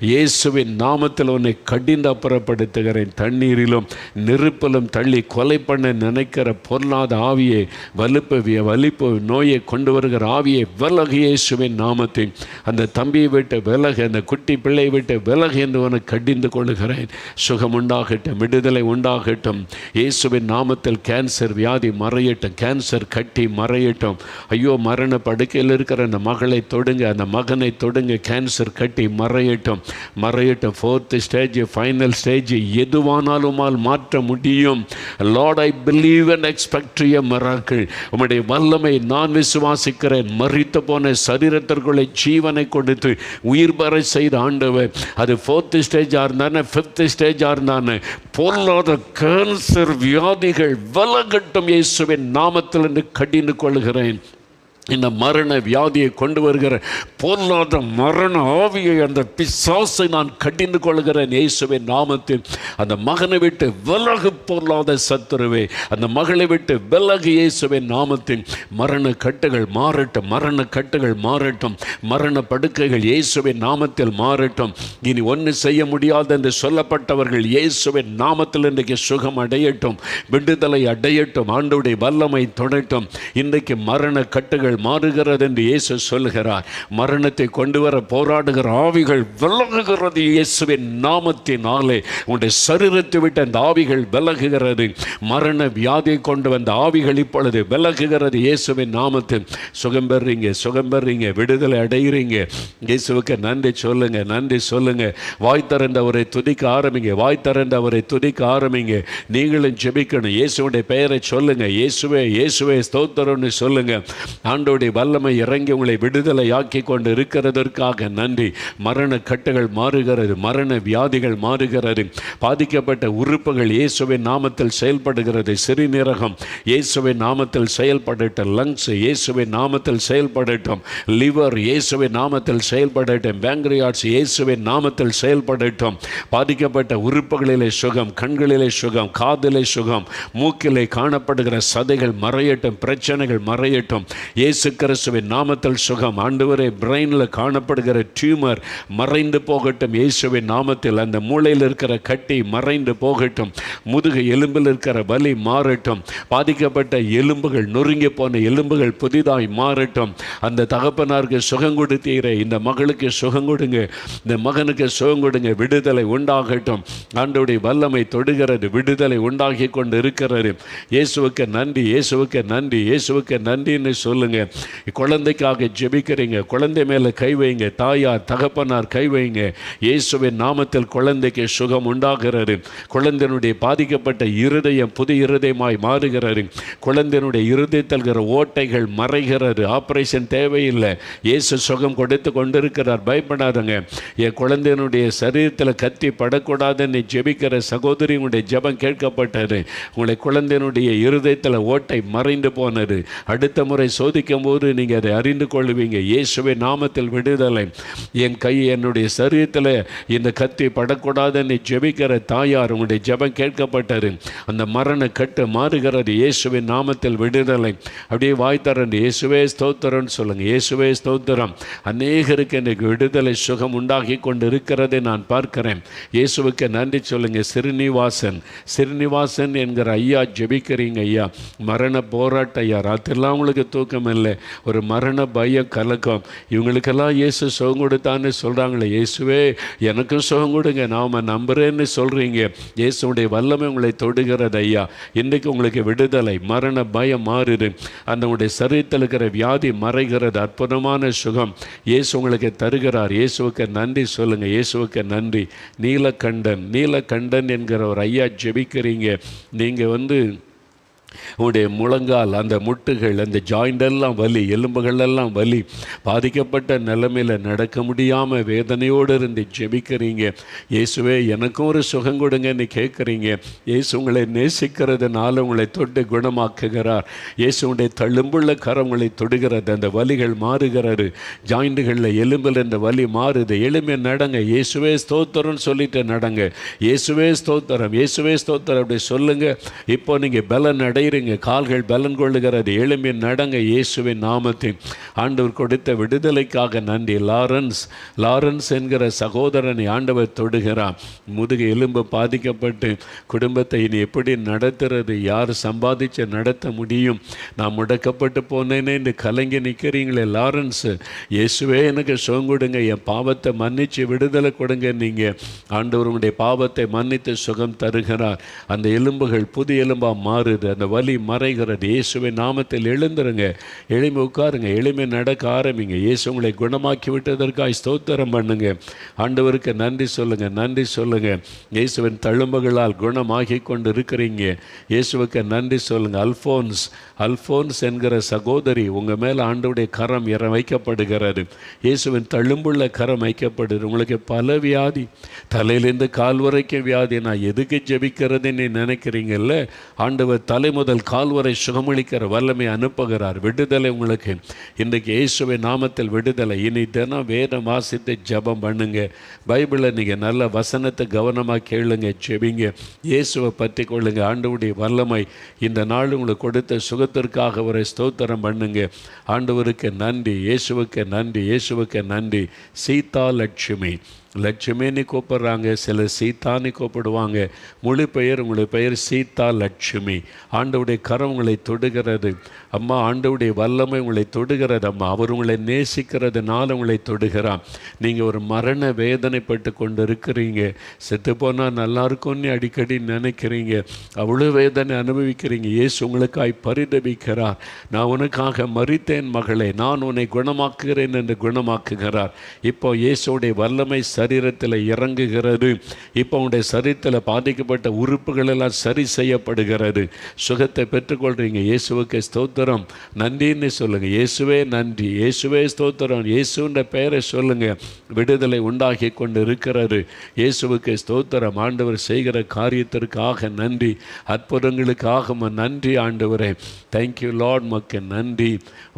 இயேசுவின் நாமத்தில் உன்னை கடிந்து அப்புறப்படுத்துகிறேன். தண்ணீரிலும் நெருப்பிலும் தள்ளி கொலை பண்ண நினைக்கிற பொருளாத ஆவியே, வலிப்பு நோயை கொண்டு வருகிற ஆவியை விலகு இயேசுவின் நாமத்தில். அந்த தம்பியை விட்டு விலகு, அந்த குட்டி பிள்ளை விட்டு விலகு என்று உன்னை கடிந்து கொள்ளுகிறேன். சுகம் உண்டாகட்டும், விடுதலை உண்டாகட்டும் இயேசுவின் நாமத்தில். கேன்சர் வியாதி மறையட்டும், கேன்சர் கட்டி மறையட்டும். ஐயோ, மரண படுக்கையில் இருக்கிற அந்த மகளை தொடுங்க, அந்த மகனை தொடுங்க, கேன்சர் கட்டி மறையட்டும். 4th ஸ்டேஜ், ஃபைனல் ஸ்டேஜ் எதுவானாலுமால் மாற்ற முடியும். Lord, I believe and expect a miracle. உம்முடைய வல்லமை நான் விசுவாசிக்கிறேன். மரித்து போன சரீரத்திற்குள்ளே ஜீவனை கொடுத்து உயிர் பெற செய்த ஆண்டவர், அது 4th ஸ்டேஜாக இருந்தானே, 5th ஸ்டேஜாக இருந்தானே, பொருளாத கேன்சர் வியாதிகள் விலகட்டும் இயேசுவின் நாமத்தில் என்று கடிந்து கொள்கிறேன். இந்த மரண வியாதியை கொண்டு வருகிற பொல்லாத மரண ஆவியை, அந்த பிசாசை நான் கடிந்து கொள்கிறேன் இயேசுவின் நாமத்தில். அந்த மகனை விட்டு விலகு பொல்லாத சத்துருவே, அந்த மகளை விட்டு விலகு இயேசுவின் நாமத்தில். மரண கட்டுகள் மாறட்டும், மரண கட்டுகள் மாறட்டும், மரண படுக்கைகள் இயேசுவின் நாமத்தில் மாறட்டும். இனி ஒன்று செய்ய முடியாது என்று சொல்லப்பட்டவர்கள் இயேசுவின் நாமத்தில் இன்றைக்கு சுகம் அடையட்டும், விடுதலை அடையட்டும், ஆண்டவருடைய வல்லமை தொடட்டும். இன்றைக்கு மரண கட்டுகள் மாறுகிறது என்று இயேசு சொல்லுகிறார். மரணத்தை கொண்டு வர போராடுகிற ஆவிகள் விலகுகிறது இயேசுவின் நாமத்தினாலே. உன்னுடைய சரீரத்தை விட்டு அந்த ஆவிகள் விலகுகிறது. மரண வியாதியை கொண்டு வந்த ஆவிகள் இப்பொழுது விலகுகிறது இயேசுவின் நாமத்தில். சுகம் பெறீங்க, சுகம் பெறீங்க, விடுதலை அடைகிறீங்க. இயேசுவுக்கு நன்றி சொல்லுங்க, நன்றி சொல்லுங்க. வாய் திறந்து அவரை துதிக்க ஆரம்பிங்க, வாய் திறந்து அவரை துதிக்க ஆரம்பிங்க. நீங்களும் ஜெபிக்கணும், இயேசுடைய பெயரை சொல்லுங்க. இயேசுவே இயேசுவே ஸ்தோத்திரம்னு சொல்லுங்க. ஆண்டவருடைய வல்லமை இறங்கி உங்களை விடுதலை ஆக்கி கொண்டு இருக்கிறதற்காக நன்றி. மரண கட்டுகள் மாறுகிறது, மரண வியாதிகள் மாறுகிறது. பாதிக்கப்பட்ட உறுப்புகள் இயேசுவின் நாமத்தில் செயல்படுகிறது. சிறுநீரகம் இயேசுவின் நாமத்தில் செயல்படட்டும், லங்ஸ் இயேசுவின் நாமத்தில் செயல்படட்டும், லிவர் இயேசுவின் நாமத்தில் செயல்படட்டும், பேங்க்ரியாட்ஸ் இயேசுவின் நாமத்தில் செயல்படட்டும். பாதிக்கப்பட்ட உறுப்புகளிலே சுகம், கண்களிலே சுகம், காதிலே சுகம், மூக்கிலே காணப்படுகிற சதைகள் மறையட்டும், பிரச்சனைகள் மறையட்டும் இயேசு கிறிஸ்துவின் நாமத்தில் சுகம். ஆண்டவரே, பிரெயினில் காணப்படுகிற டியூமர் மறைந்து போகட்டும் இயேசுவின் நாமத்தில். அந்த மூளையில் இருக்கிற கட்டி மறைந்து போகட்டும். முதுகு எலும்பில் இருக்கிற வலி மாறட்டும். பாதிக்கப்பட்ட எலும்புகள், நொறுங்கி போன எலும்புகள் புதிதாய் மாறட்டும். அந்த தகப்பனாருக்கு சுகம் கொடுத்தீரே, இந்த மகளுக்கு சுகம் கொடுங்க, இந்த மகனுக்கு சுகம் கொடுங்க. விடுதலை உண்டாகட்டும். ஆண்டவருடைய வல்லமை தொடுகிறது, விடுதலை உண்டாகி கொண்டு இருக்கிறது. இயேசுவுக்கு நன்றி, இயேசுவுக்கு நன்றி, இயேசுவுக்கு நன்றின்னு சொல்லுங்க. குழந்தைக்காக ஜெபிக்கிறீங்க, குழந்தை மேலே கை வைங்க. தாயார் தகப்பனார் கை வைங்க. இயேசுவின் நாமத்தில் குழந்தைக்கு சுகம் உண்டாகிறது. குழந்தையினுடைய பாதிக்கப்பட்ட இருதயம் புது இருதயமாய் மாறுகிறது. குழந்தையினுடைய இருதயத்தில் இருக்கிற ஓட்டைகள் மறைகிறது. ஆபரேஷன் தேவையில்லை. இயேசு சுகம் கொடுத்து கொண்டிருக்கிறார். பயப்படாதங்க. என் குழந்தையினுடைய சரீரத்தில் கத்தி படக்கூடாதுன்னு ஜெபிக்கிற சகோதரி, உங்களுடைய ஜெபம் கேட்கப்பட்டது. உங்களுடைய குழந்தையினுடைய இருதயத்தில் ஓட்டை மறைந்து போனது. அடுத்த முறை சோதிக்கும் போது நீங்கள் அதை அறிந்து கொள்வீங்க. இயேசுவின் நாமத்தில் விடுதலை. என் கை என்னுடைய சரீரத்தில் இந்த கத்தி படக்கூடாதுன்னு ஜெபிக்கிற தாயார், உங்களுடைய ஜெபம் கேட்கப்பட்டது. அந்த மரண கட்டு மாறுகிறது. இயேசுவின் நாமத்தில் விடுதலை. அப்படியே வாய் திறந்து இயேசுவே ஸ்தோத்திரம்னு சொல்லுங்க. இயேசுவே ஸ்தோத்திரம். அநேகருக்கு இன்றைக்கு விடுதலை சுகம் உண்டாகி கொண்டு இருக்கிறதை நான் பார்க்கிறேன். இயேசுவுக்கு நன்றி சொல்லுங்க. சிறுநிவாசன் என்கிற ஐயா ஜெபிக்கிறீங்க. ஐயா, மரண போராட்ட ஐயா, ராத்திரிலாம் உங்களுக்கு தூக்கம் இல்லை, ஒரு மரண பய கலக்கம். இவங்களுக்கெல்லாம் இயேசு சுகம் கொடுத்தான்னு சொல்கிறாங்களே. இயேசுவே எனக்கும் சுகம் கொடுங்க, நாம் நம்புகிறேன்னு சொல்கிறீங்க. இயேசுடைய வல்லமை உங்களை தொடுகிறது ஐயா. இன்றைக்கு உங்களுக்கு விடுதலை, மரண பயம் மாறுது. அந்த உங்களுடைய சரீரத்தில் இருக்கிற வியாதி மறைகிறது. அற்புதமான சுகம் இயேசு உங்களுக்கு தருகிறார். இயேசுவுக்கு நன்றி சொல்லுங்கள். இயேசுவுக்கு நன்றி. நீலகண்டன் என்கிற ஒரு ஐயா ஜெபிக்கிறீங்க. நீங்கள் உங்களுடைய முழங்கால், அந்த முட்டுகள், அந்த ஜாயிண்டெல்லாம் வலி, எலும்புகளெல்லாம் வலி, பாதிக்கப்பட்ட நிலைமையில் நடக்க முடியாமல் வேதனையோடு இருந்து ஜெபிக்கிறீங்க. இயேசுவே எனக்கும் ஒரு சுகம் கொடுங்கன்னு கேட்குறீங்க. இயேசு உங்களை நேசிக்கிறதுனால உங்களை தொட்டு குணமாக்குகிறார். இயேசுடைய தழும்புள்ள கரம் உங்களை தொடுகிறது. அந்த வலிகள் மாறுகிறது. ஜாயிண்டுகளில் எலும்பில் இந்த வலி மாறுது. எளிமையாக நடங்க. இயேசுவே ஸ்தோத்திரம்னு சொல்லிட்டு நடங்க. இயேசுவே ஸ்தோத்திரம், இயேசுவே ஸ்தோத்திரம் அப்படி சொல்லுங்கள். இப்போ நீங்கள் பலன் அடைகிறீங்க. கால்கள் பலன் கொள்ளுகிறது. எளிமையை நடங்க. இயேசுவின் நாமத்தில். ஆண்டவர் கொடுத்த விடுதலைக்காக நன்றி. லாரன்ஸ் என்கிற சகோதரனை ஆண்டவர் தொடுகிறார். முதுகு எலும்பு பாதிக்கப்பட்டு குடும்பத்தை இனி எப்படி நடத்துறது, யார் சம்பாதிச்சு நடத்த முடியும், நான் முடக்கப்பட்டு போனேனே என்று கலங்கி நிற்கிறீங்களே லாரன்ஸ், இயேசுவே எனக்கு சுகம் கொடுங்க, என் பாவத்தை மன்னிச்சு விடுதலை கொடுங்க. நீங்கள் ஆண்டவர் உங்களுடைய பாவத்தை மன்னித்து சுகம் தருகிறார். அந்த எலும்புகள் புது எலும்பாக மாறுது. அந்த வலி மறைகிறது. இயேசுவின் நாமத்தில் எழுந்துருங்க. எளிமை உட்காருங்க. எளிமை நடக்க ஆரம்பிங்க. இயேசு உங்களை குணமாக்கி விட்டதற்காக ஸ்தோத்திரம் பண்ணுங்க. ஆண்டவருக்கு நன்றி சொல்லுங்க, நன்றி சொல்லுங்க. இயேசுவின் தழும்புகளால் குணமாகி கொண்டு இருக்கிறீங்க. இயேசுவுக்கு நன்றி சொல்லுங்க. அல்போன்ஸ் என்கிற சகோதரி, உங்கள் மேலே ஆண்டவருடைய கரம் வைக்கப்படுகிறது. இயேசுவின் தழும்புள்ள கரம் வைக்கப்படுது. உங்களுக்கு பல வியாதி, தலையிலேருந்து கால் வரைக்கும் வியாதி. நான் எதுக்கு ஜெபிக்கிறதுன்னு நினைக்கிறீங்கல்ல, ஆண்டவர் தலைமுறை முதல் கால் வரை சுகமளிக்கிற வல்லமை அனுப்புகிறார். விடுதலை உங்களுக்கு இன்றைக்கு இயேசுவின் நாமத்தில் விடுதலை. இனி தினம் வேதம் வாசித்து ஜெபம் பண்ணுங்க. பைபிளை நீங்கள் நல்ல வசனத்தை கவனமாக கேளுங்க, ஜெபிங்க, இயேசுவை பற்றி கொள்ளுங்க. ஆண்டவருடைய வல்லமை இந்த நாள் உங்களுக்கு கொடுத்த சுகத்திற்காக ஒரு ஸ்தோத்திரம் பண்ணுங்க. ஆண்டவருக்கு நன்றி, இயேசுவுக்கு நன்றி, இயேசுவுக்கு நன்றி. சீதா லட்சுமி, லட்சுமின்னு கூப்பிட்றாங்க, சிலர் சீதான்னு கூப்பிடுவாங்க. முழு பெயர், உங்களுடைய பெயர் சீதா லட்சுமி. ஆண்டவுடைய கரம் உங்களை தொடுகிறது அம்மா. ஆண்டவுடைய வல்லமை உங்களை தொடுகிறது அம்மா. அவர் உங்களை நேசிக்கிறதுனால உங்களை தொடுகிறான். நீங்கள் ஒரு மரண வேதனைப்பட்டு கொண்டு இருக்கிறீங்க. செத்து போனால் நல்லா இருக்கும்னு அடிக்கடி நினைக்கிறீங்க. அவ்வளோ வேதனை அனுபவிக்கிறீங்க. இயேசு உங்களுக்காய் பரிதபிக்கிறார். நான் உனக்காக மரித்தேன் மகளே, நான் உன்னை குணமாக்குகிறேன் என்று குணமாக்குகிறார். இப்போ இயேசுடைய வல்லமை சரீரத்தில் இறங்குகிறது. இப்போ உங்களுடைய சரீரத்தில் பாதிக்கப்பட்ட உறுப்புகள் எல்லாம் சரி செய்யப்படுகிறது. சுகத்தை பெற்றுக்கொள்கிறீங்க. இயேசுவுக்கு ஸ்தோத்திரம், நன்றின்னு சொல்லுங்கள். இயேசுவே நன்றி, இயேசுவே ஸ்தோத்திரம், இயேசுன்ற பெயரை சொல்லுங்கள். விடுதலை உண்டாகி கொண்டு இருக்கிறது. இயேசுவுக்கு ஸ்தோத்திரம். ஆண்டவர் செய்கிற காரியத்திற்காக நன்றி, அற்புதங்களுக்காக நன்றி ஆண்டவரே. தேங்க்யூ லார்ட், உமக்கு நன்றி,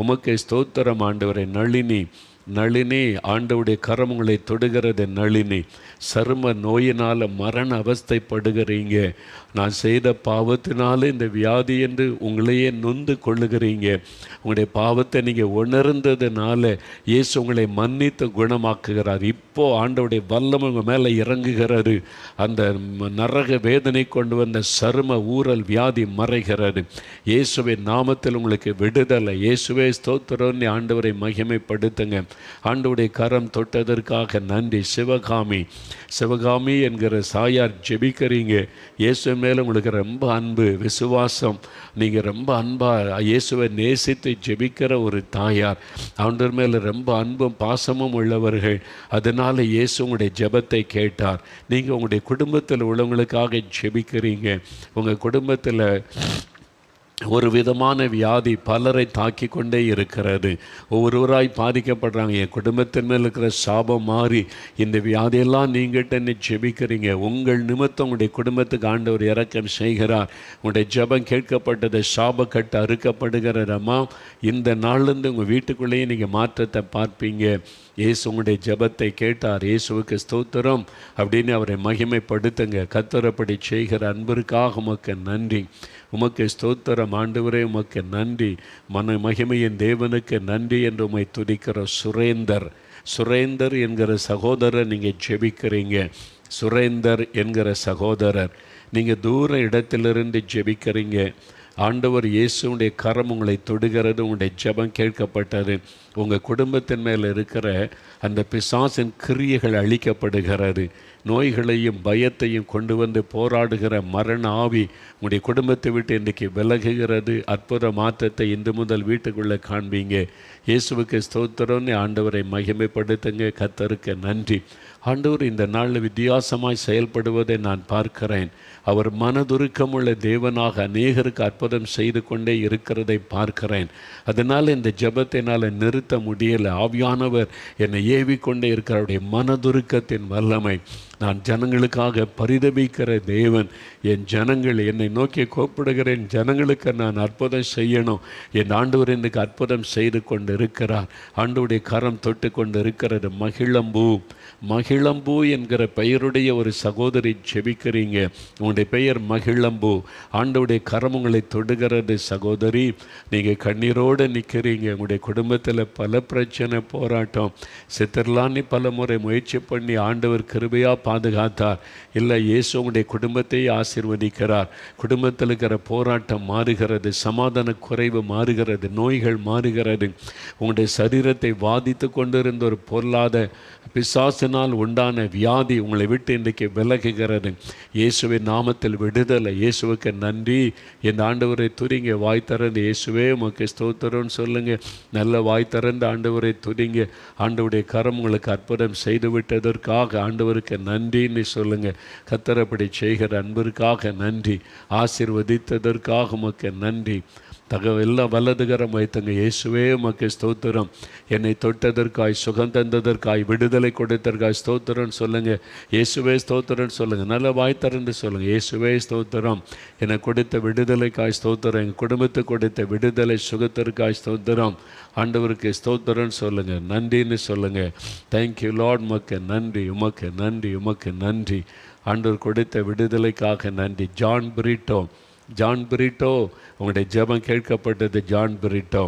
உமக்கு ஸ்தோத்திரம் ஆண்டவரே. நளினி, ஆண்டவுடைய கரம் உங்களை தொடுகிறது. நளினி, சரும நோயினால் மரண அவஸ்தைப்படுகிறீங்க. நான் செய்த பாவத்தினால இந்த வியாதி என்று உங்களையே நொந்து கொள்ளுகிறீங்க. உங்களுடைய பாவத்தை நீங்கள் உணர்ந்ததுனால இயேசு உங்களை மன்னித்து குணமாக்குகிறார். இப்போது ஆண்டவுடைய வல்லமை உங்கள் மேலே இறங்குகிறது. அந்த நரக வேதனை கொண்டு வந்த சரும ஊரல் வியாதி மறைகிறது. இயேசுவின் நாமத்தில் உங்களுக்கு விடுதலை. இயேசுவே ஸ்தோத்திரம்னு ஆண்டவரை மகிமைப்படுத்துங்க. ஆண்டவருடைய கரம் தொட்டதற்காக நன்றி. சிவகாமி என்கிற சாயார் ஜெபிக்கிறீங்க. இயேசு மேலே உங்களுக்கு ரொம்ப அன்பு, விசுவாசம். நீங்கள் ரொம்ப அன்பாக இயேசுவை நேசித்து ஜெபிக்கிற ஒரு தாயார். ஆண்டவர் மேலே ரொம்ப அன்பும் பாசமும் உள்ளவர்கள். அதனால் இயேசு உங்களுடைய ஜெபத்தை கேட்டார். நீங்கள் உங்களுடைய குடும்பத்தில் உள்ளவங்களுக்காக ஜெபிக்கிறீங்க. உங்கள் குடும்பத்தில் ஒரு விதமான வியாதி பலரை தாக்கி கொண்டே இருக்கிறது. ஒவ்வொருவராய் பாதிக்கப்படுறாங்க. என் குடும்பத்தின் மேல் இருக்கிற சாபம் மாறி இந்த வியாதியெல்லாம் நீங்கிட்ட ஜெபிக்கிறீங்க. உங்கள் நிமித்தம் உங்களுடைய குடும்பத்துக்கு ஆண்டவர் இரக்கம் செய்கிறார். உங்களுடைய ஜெபம் கேட்கப்பட்டது. சாபக்கட்டு அறுக்கப்படுகிறதம்மா. இந்த நாள்லேருந்து உங்கள் வீட்டுக்குள்ளேயே நீங்கள் மாற்றத்தை பார்ப்பீங்க. இயேசு உங்களுடைய ஜெபத்தை கேட்டார். இயேசுவுக்கு ஸ்தோத்திரம் அப்படின்னு அவரை மகிமைப்படுத்துங்க. கர்த்தர் அப்படி செய்கிற அன்பிற்காக உமக்கு நன்றி. உமக்கு ஸ்தோத்திரம் ஆண்டவரே, உமக்கு நன்றி. மகிமையின் தேவனுக்கு நன்றி என்று உம்மை துதிக்கிற சுரேந்தர் என்கிற சகோதரர் நீங்கள் ஜெபிக்கிறீங்க. சுரேந்தர் என்கிற சகோதரர் நீங்கள் தூர இடத்திலிருந்து ஜெபிக்கிறீங்க. ஆண்டவர் இயேசுடைய கரம் உங்களை தொடுகிறது. உங்களுடைய ஜெபம் கேட்கப்பட்டது. உங்கள் குடும்பத்தின் மேல் இருக்கிற அந்த பிசாசின் கிரியைகள் அழிக்கப்படுகிறது. நோய்களையும் பயத்தையும் கொண்டு வந்து போராடுகிற மரண ஆவி உங்களுடைய குடும்பத்தை விட்டு இன்றைக்கு விலகுகிறது. அற்புத மாற்றத்தை இன்று முதல் வீட்டுக்குள்ளே காண்பீங்க. இயேசுவுக்கு ஸ்தோத்திரம்னு ஆண்டவரை மகிமைப்படுத்துங்க. கர்த்தருக்கு நன்றி. ஆண்டவர் இந்த நாளில் வித்தியாசமாய் செயல்படுவதை நான் பார்க்கிறேன். அவர் மனதுருக்கமுள்ள தேவனாக அநேகருக்கு அற்புதம் செய்து கொண்டே இருக்கிறதை பார்க்கிறேன். அதனால் இந்த ஜெபத்தினால் நிறுத்த முடியலை. ஆவியானவர் என்னை ஏவிக்கொண்டே இருக்கிறவருடைய மனதுருக்கத்தின் வல்லமை. நான் ஜனங்களுக்காக பரிதபிக்கிற தேவன். என் ஜனங்கள் என்னை நோக்கி கூப்பிடுகிறேன். ஜனங்களுக்கு நான் அற்புதம் செய்யணும். என் ஆண்டவர் எனக்கு அற்புதம் செய்து கொண்டு இருக்கிறார். ஆண்டவருடைய கரம் தொட்டு கொண்டு இருக்கிறது. மகிழம்பூ என்கிற பெயருடைய ஒரு சகோதரி ஜெபிக்கிறீங்க. உங்களுடைய பெயர் மகிழம்பூ. ஆண்டவருடைய கரம் உங்களை தொடுகிறது. சகோதரி, நீங்கள் கண்ணீரோடு நிற்கிறீங்க. உங்களுடைய குடும்பத்தில் பல பிரச்சனை, போராட்டம். சித்தர்லான்னு பல முறை முயற்சி பண்ணி ஆண்டவர் கிருபையாக பாதுகாத்தார். இல்லை, இயேசு உங்களுடைய குடும்பத்தை ஆசீர்வதிக்கிறார். குடும்பத்தில் இருக்கிற போராட்டம் மாறுகிறது. சமாதான குறைவு மாறுகிறது. நோய்கள் மாறுகிறது. உங்களுடைய சரீரத்தை பாதித்து கொண்டிருந்த ஒரு பொருளாத பிசாசினால் உண்டான வியாதி உங்களை விட்டு இன்றைக்கு விலகுகிறது. இயேசுவின் நாமத்தில் விடுதலை. இயேசுவுக்கு நன்றி. இந்த ஆண்டவரை துதிங்க. வாய் திறந்து இயேசுவே உமக்கு ஸ்தோத்திரம்னு சொல்லுங்கள். நல்ல வாய் திறந்து ஆண்டவரை துதிங்க. ஆண்டவருடைய கரம் உங்களுக்கு அற்புதம் செய்து விட்டதற்காக ஆண்டவருக்கு நன்றி. நன்றின்னு சொல்லுங்கள். கர்த்தர் அப்படி செய்கிற அன்பிற்காக நன்றி, ஆசீர்வதித்ததற்காக உமக்கு நன்றி. எல்லாம் வலதுகரம் வைத்தங்க. இயேசுவே உமக்கு ஸ்தோத்திரம். என்னை தொட்டதற்காய், சுகம் தந்ததற்காய், விடுதலை கொடுத்ததற்காய் ஸ்தோத்திரம்னு சொல்லுங்கள். இயேசுவே ஸ்தோத்திரம்னு சொல்லுங்கள். நல்ல வாய்த்தரன்னு சொல்லுங்கள். இயேசுவே ஸ்தோத்திரம். என்னை கொடுத்த விடுதலைக்காய் ஸ்தோத்திரம். எங்கள் குடும்பத்துக்கு கொடுத்த விடுதலை சுகத்திற்காய் ஸ்தோத்திரம். ஆண்டவருக்கு ஸ்தோத்திரம்னு சொல்லுங்கள். நன்றின்னு சொல்லுங்கள். தேங்க்யூ லார்ட், உமக்கு நன்றி, உமக்கு நன்றி, உமக்கு நன்றி. ஆண்டவர் கொடுத்த விடுதலைக்காக நன்றி. ஜான் பிரிட்டோ உங்களுடைய ஜெபம் கேட்கப்பட்டது. ஜான் பிரிட்டோ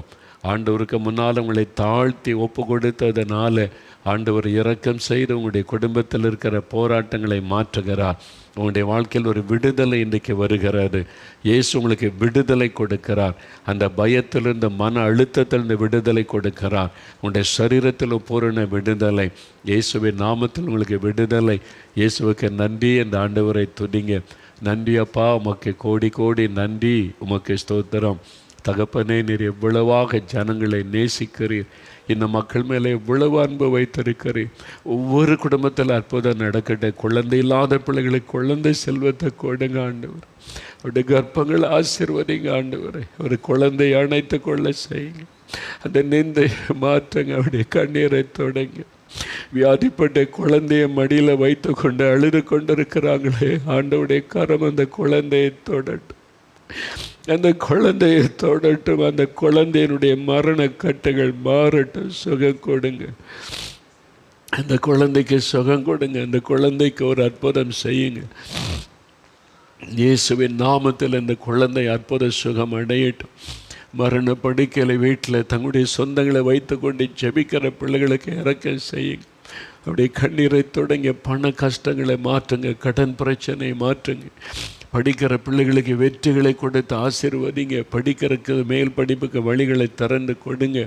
ஆண்டவருக்கு முன்னால் உங்களை தாழ்த்தி ஒப்பு கொடுத்ததுனால ஆண்டவர் இரக்கம் செய்து உங்களுடைய குடும்பத்தில் இருக்கிற போராட்டங்களை மாற்றுகிறார். உங்களுடைய வாழ்க்கையில் ஒரு விடுதலை இன்றைக்கு வருகிறது. இயேசு உங்களுக்கு விடுதலை கொடுக்கிறார். அந்த பயத்திலிருந்து, மன அழுத்தத்திலிருந்து விடுதலை கொடுக்கிறார். உங்களுடைய சரீரத்தில் பூரண விடுதலை. இயேசுவின் நாமத்தில் உங்களுக்கு விடுதலை. இயேசுவுக்கு நன்றி என்ற ஆண்டவரை துதிங்க. நன்றி அப்பா, உமக்கு கோடி கோடி நன்றி, உமக்கு ஸ்தோத்திரம். தகப்பனே, நீர் எவ்வளவாக ஜனங்களை நேசிக்கிறீர். இந்த மக்கள் மேலே எவ்வளவு அன்பு வைத்திருக்கிறீர். ஒவ்வொரு குடும்பத்தில் அற்புதம் நடக்கட்டும். குழந்தை இல்லாத பிள்ளைகளுக்கு குழந்தை செல்வத்தை கொடுங்க ஆண்டவர். அவருடைய கர்ப்பங்கள் ஆசீர்வதிங்க ஆண்டவர். ஒரு குழந்தை அணைத்து கொள்ள செய்யுங்க. அந்த நிந்தை மாற்றுங்க. அவருடைய கண்ணீரை தொடங்க. வியாதிப்பட்ட குழந்தைய மடியில் வைத்து கொண்டு அழுது கொண்டிருக்கிறாங்களே, ஆண்டவருடைய கரம் அந்த குழந்தையை தொடட்டும். அந்த குழந்தையை தொடட்டும். அந்த குழந்தையினுடைய மரண கட்டுகள் மாறட்டும். சுகம் கொடுங்க. அந்த குழந்தைக்கு சுகம் கொடுங்க. அந்த குழந்தைக்கு ஒரு அற்புதம் செய்யுங்க. இயேசுவின் நாமத்தில் அந்த குழந்தை அற்புத சுகம் அடையட்டும். மரண படுக்கையில் வீட்டில் தங்களுடைய சொந்தங்களை வைத்து கொண்டு ஜெபிக்கிற பிள்ளைகளுக்கு இறக்கம் செய்யுங்க. அப்படியே கண்ணீரை தொடங்க. பண கஷ்டங்களை மாற்றுங்க. கடன் பிரச்சனையை மாற்றுங்க. படிக்கிற பிள்ளைகளுக்கு வெற்றிகளை கொடுத்து ஆசீர்வதிங்க. படிக்கிறதுக்கு, மேல் படிப்புக்கு வழிகளை திறந்து கொடுங்க.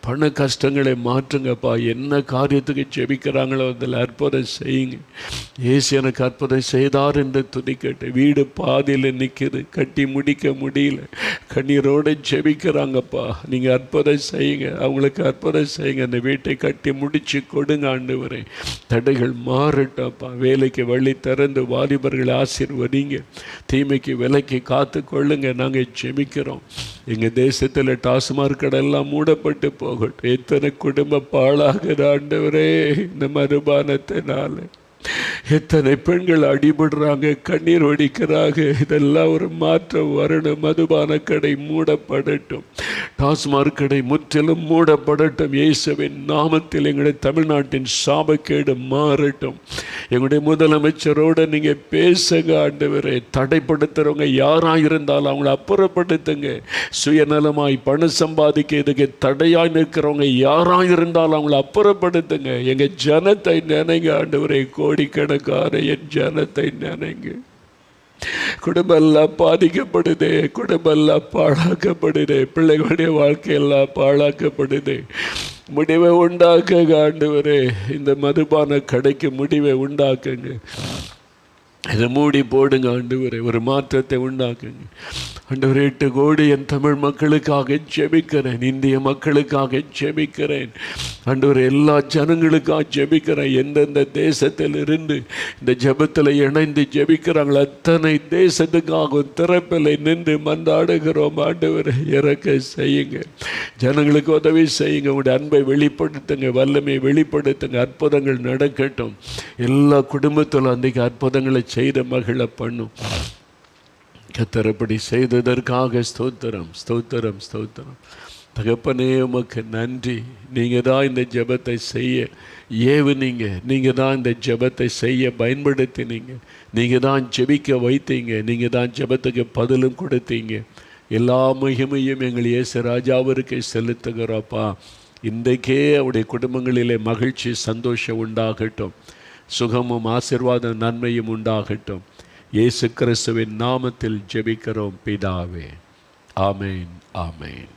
பண கஷ்டங்களை மாற்றுங்கப்பா. என்ன காரியத்துக்கு ஜெபிக்கிறாங்களோ அதில் அற்புதம் செய்யுங்க. இயேசு எனக்கு அற்புதம் செய்தார் என்று துதிக்கட்டு. வீடு பாதியில் நிற்கிது, கட்டி முடிக்க முடியல, கண்ணீரோடு ஜெபிக்கிறாங்கப்பா. நீங்கள் அற்புதம் செய்யுங்க. அவங்களுக்கு அற்புதம் செய்யுங்க. அந்த வீட்டை கட்டி முடிச்சு கொடுங்க ஆண்டவரே. தடைகள் மாறட்டப்பா. வேலைக்கு வழி திறந்து வாலிபர்களை ஆசீர்வதிங்க. தீமைக்கு விலைக்கு காத்து கொள்ளுங்க. நாங்கள் ஜெபிக்கிறோம். எங்கள் தேசத்தில் டாஸ்மாக் கடெல்லாம் மூடப்பட்டு போகட்டும். எத்தனை குடும்ப பாழாகுது ஆண்டவரே இந்த மதுபானத்தினால. எத்தனை பெண்கள் அடிபடுறாங்க, கண்ணீர் வடிக்கிறாங்க. இதெல்லாம் ஒரு மாற்றம் வரணும். மதுபான கடை மூடப்படட்டும். டாஸ்மாக் கடை முற்றிலும் மூடப்படட்டும். இயேசுவின் நாமத்தில் எங்களுடைய தமிழ்நாட்டின் சாபக்கேடு மாறட்டும். எங்களுடைய முதலமைச்சரோடு நீங்கள் பேசுங்க ஆண்டவரே. தடைப்படுத்துகிறவங்க யாராக இருந்தாலும் அவங்கள அப்புறப்படுத்துங்க. சுயநலமாய் பணம் சம்பாதிக்க இதுக்கு தடையாய் நிற்கிறவங்க யாராக இருந்தாலும் அவங்கள அப்புறப்படுத்துங்க. எங்கள் ஜனத்தை நினைங்க ஆண்டவரே. கோடிக்கணக்கான என் ஜனத்தை நினைங்க. குடும்பெல்லாம் பாதிக்கப்படுது. குடும்பெல்லாம் பாழாக்கப்படுது. பிள்ளைகளுடைய வாழ்க்கையெல்லாம் பாழாக்கப்படுது. முடிவை உண்டாக்குங்க ஆண்டவரே. இந்த மதுபான கடைக்கு முடிவை உண்டாக்குங்க. இதை மூடி போடுங்க ஆண்டவரே. ஒரு மாற்றத்தை உண்டாக்குங்க ஆண்டவரே. 8 கோடி என் தமிழ் மக்களுக்காக ஜெபிக்கிறேன். இந்திய மக்களுக்காக ஜெபிக்கிறேன் ஆண்டவரே. எல்லா ஜனங்களுக்காக ஜெபிக்கிறேன். எந்தெந்த தேசத்தில் இருந்து இந்த ஜெபத்தில் இணைந்து ஜெபிக்கிறாங்களோ அத்தனை தேசத்துக்காக திறப்பில் நின்று மன்றாடுகிறோம் ஆண்டவரே. இறக்க செய்யுங்க. ஜனங்களுக்கு உதவி செய்யுங்க. உங்களுடைய அன்பை வெளிப்படுத்துங்க. வல்லமையை வெளிப்படுத்துங்க. அற்புதங்கள் நடக்கட்டும். எல்லா குடும்பத்திலும் அன்றைக்கு அற்புதங்களை செய்த மகிழ பண்ணும். கத்தரப்படி செய்ததற்காக ஸ்தோத்திரம், ஸ்தோத்திரம், ஸ்தோத்திரம். தகப்பனே உமக்கு நன்றி. நீங்கள் தான் இந்த ஜெபத்தை செய்ய ஏவுனீங்க. நீங்கள் தான் இந்த ஜெபத்தை செய்ய பயன்படுத்தினீங்க. நீங்கள் தான் ஜெபிக்க வைத்தீங்க. நீங்கள் தான் ஜெபத்துக்கு பதிலும் கொடுத்தீங்க. எல்லா மகிமையும் எங்கள் இயேசு ராஜாவிற்கு செலுத்துகிறோப்பா. இன்றைக்கே அவருடைய குடும்பங்களிலே மகிழ்ச்சி, சந்தோஷம் உண்டாகட்டும். சுகமும் ஆசீர்வாதம் நன்மையும் உண்டாகட்டும். இயேசு கிறிஸ்துவின் நாமத்தில் ஜெபிக்கிறோம் பிதாவே. ஆமேன், ஆமேன்.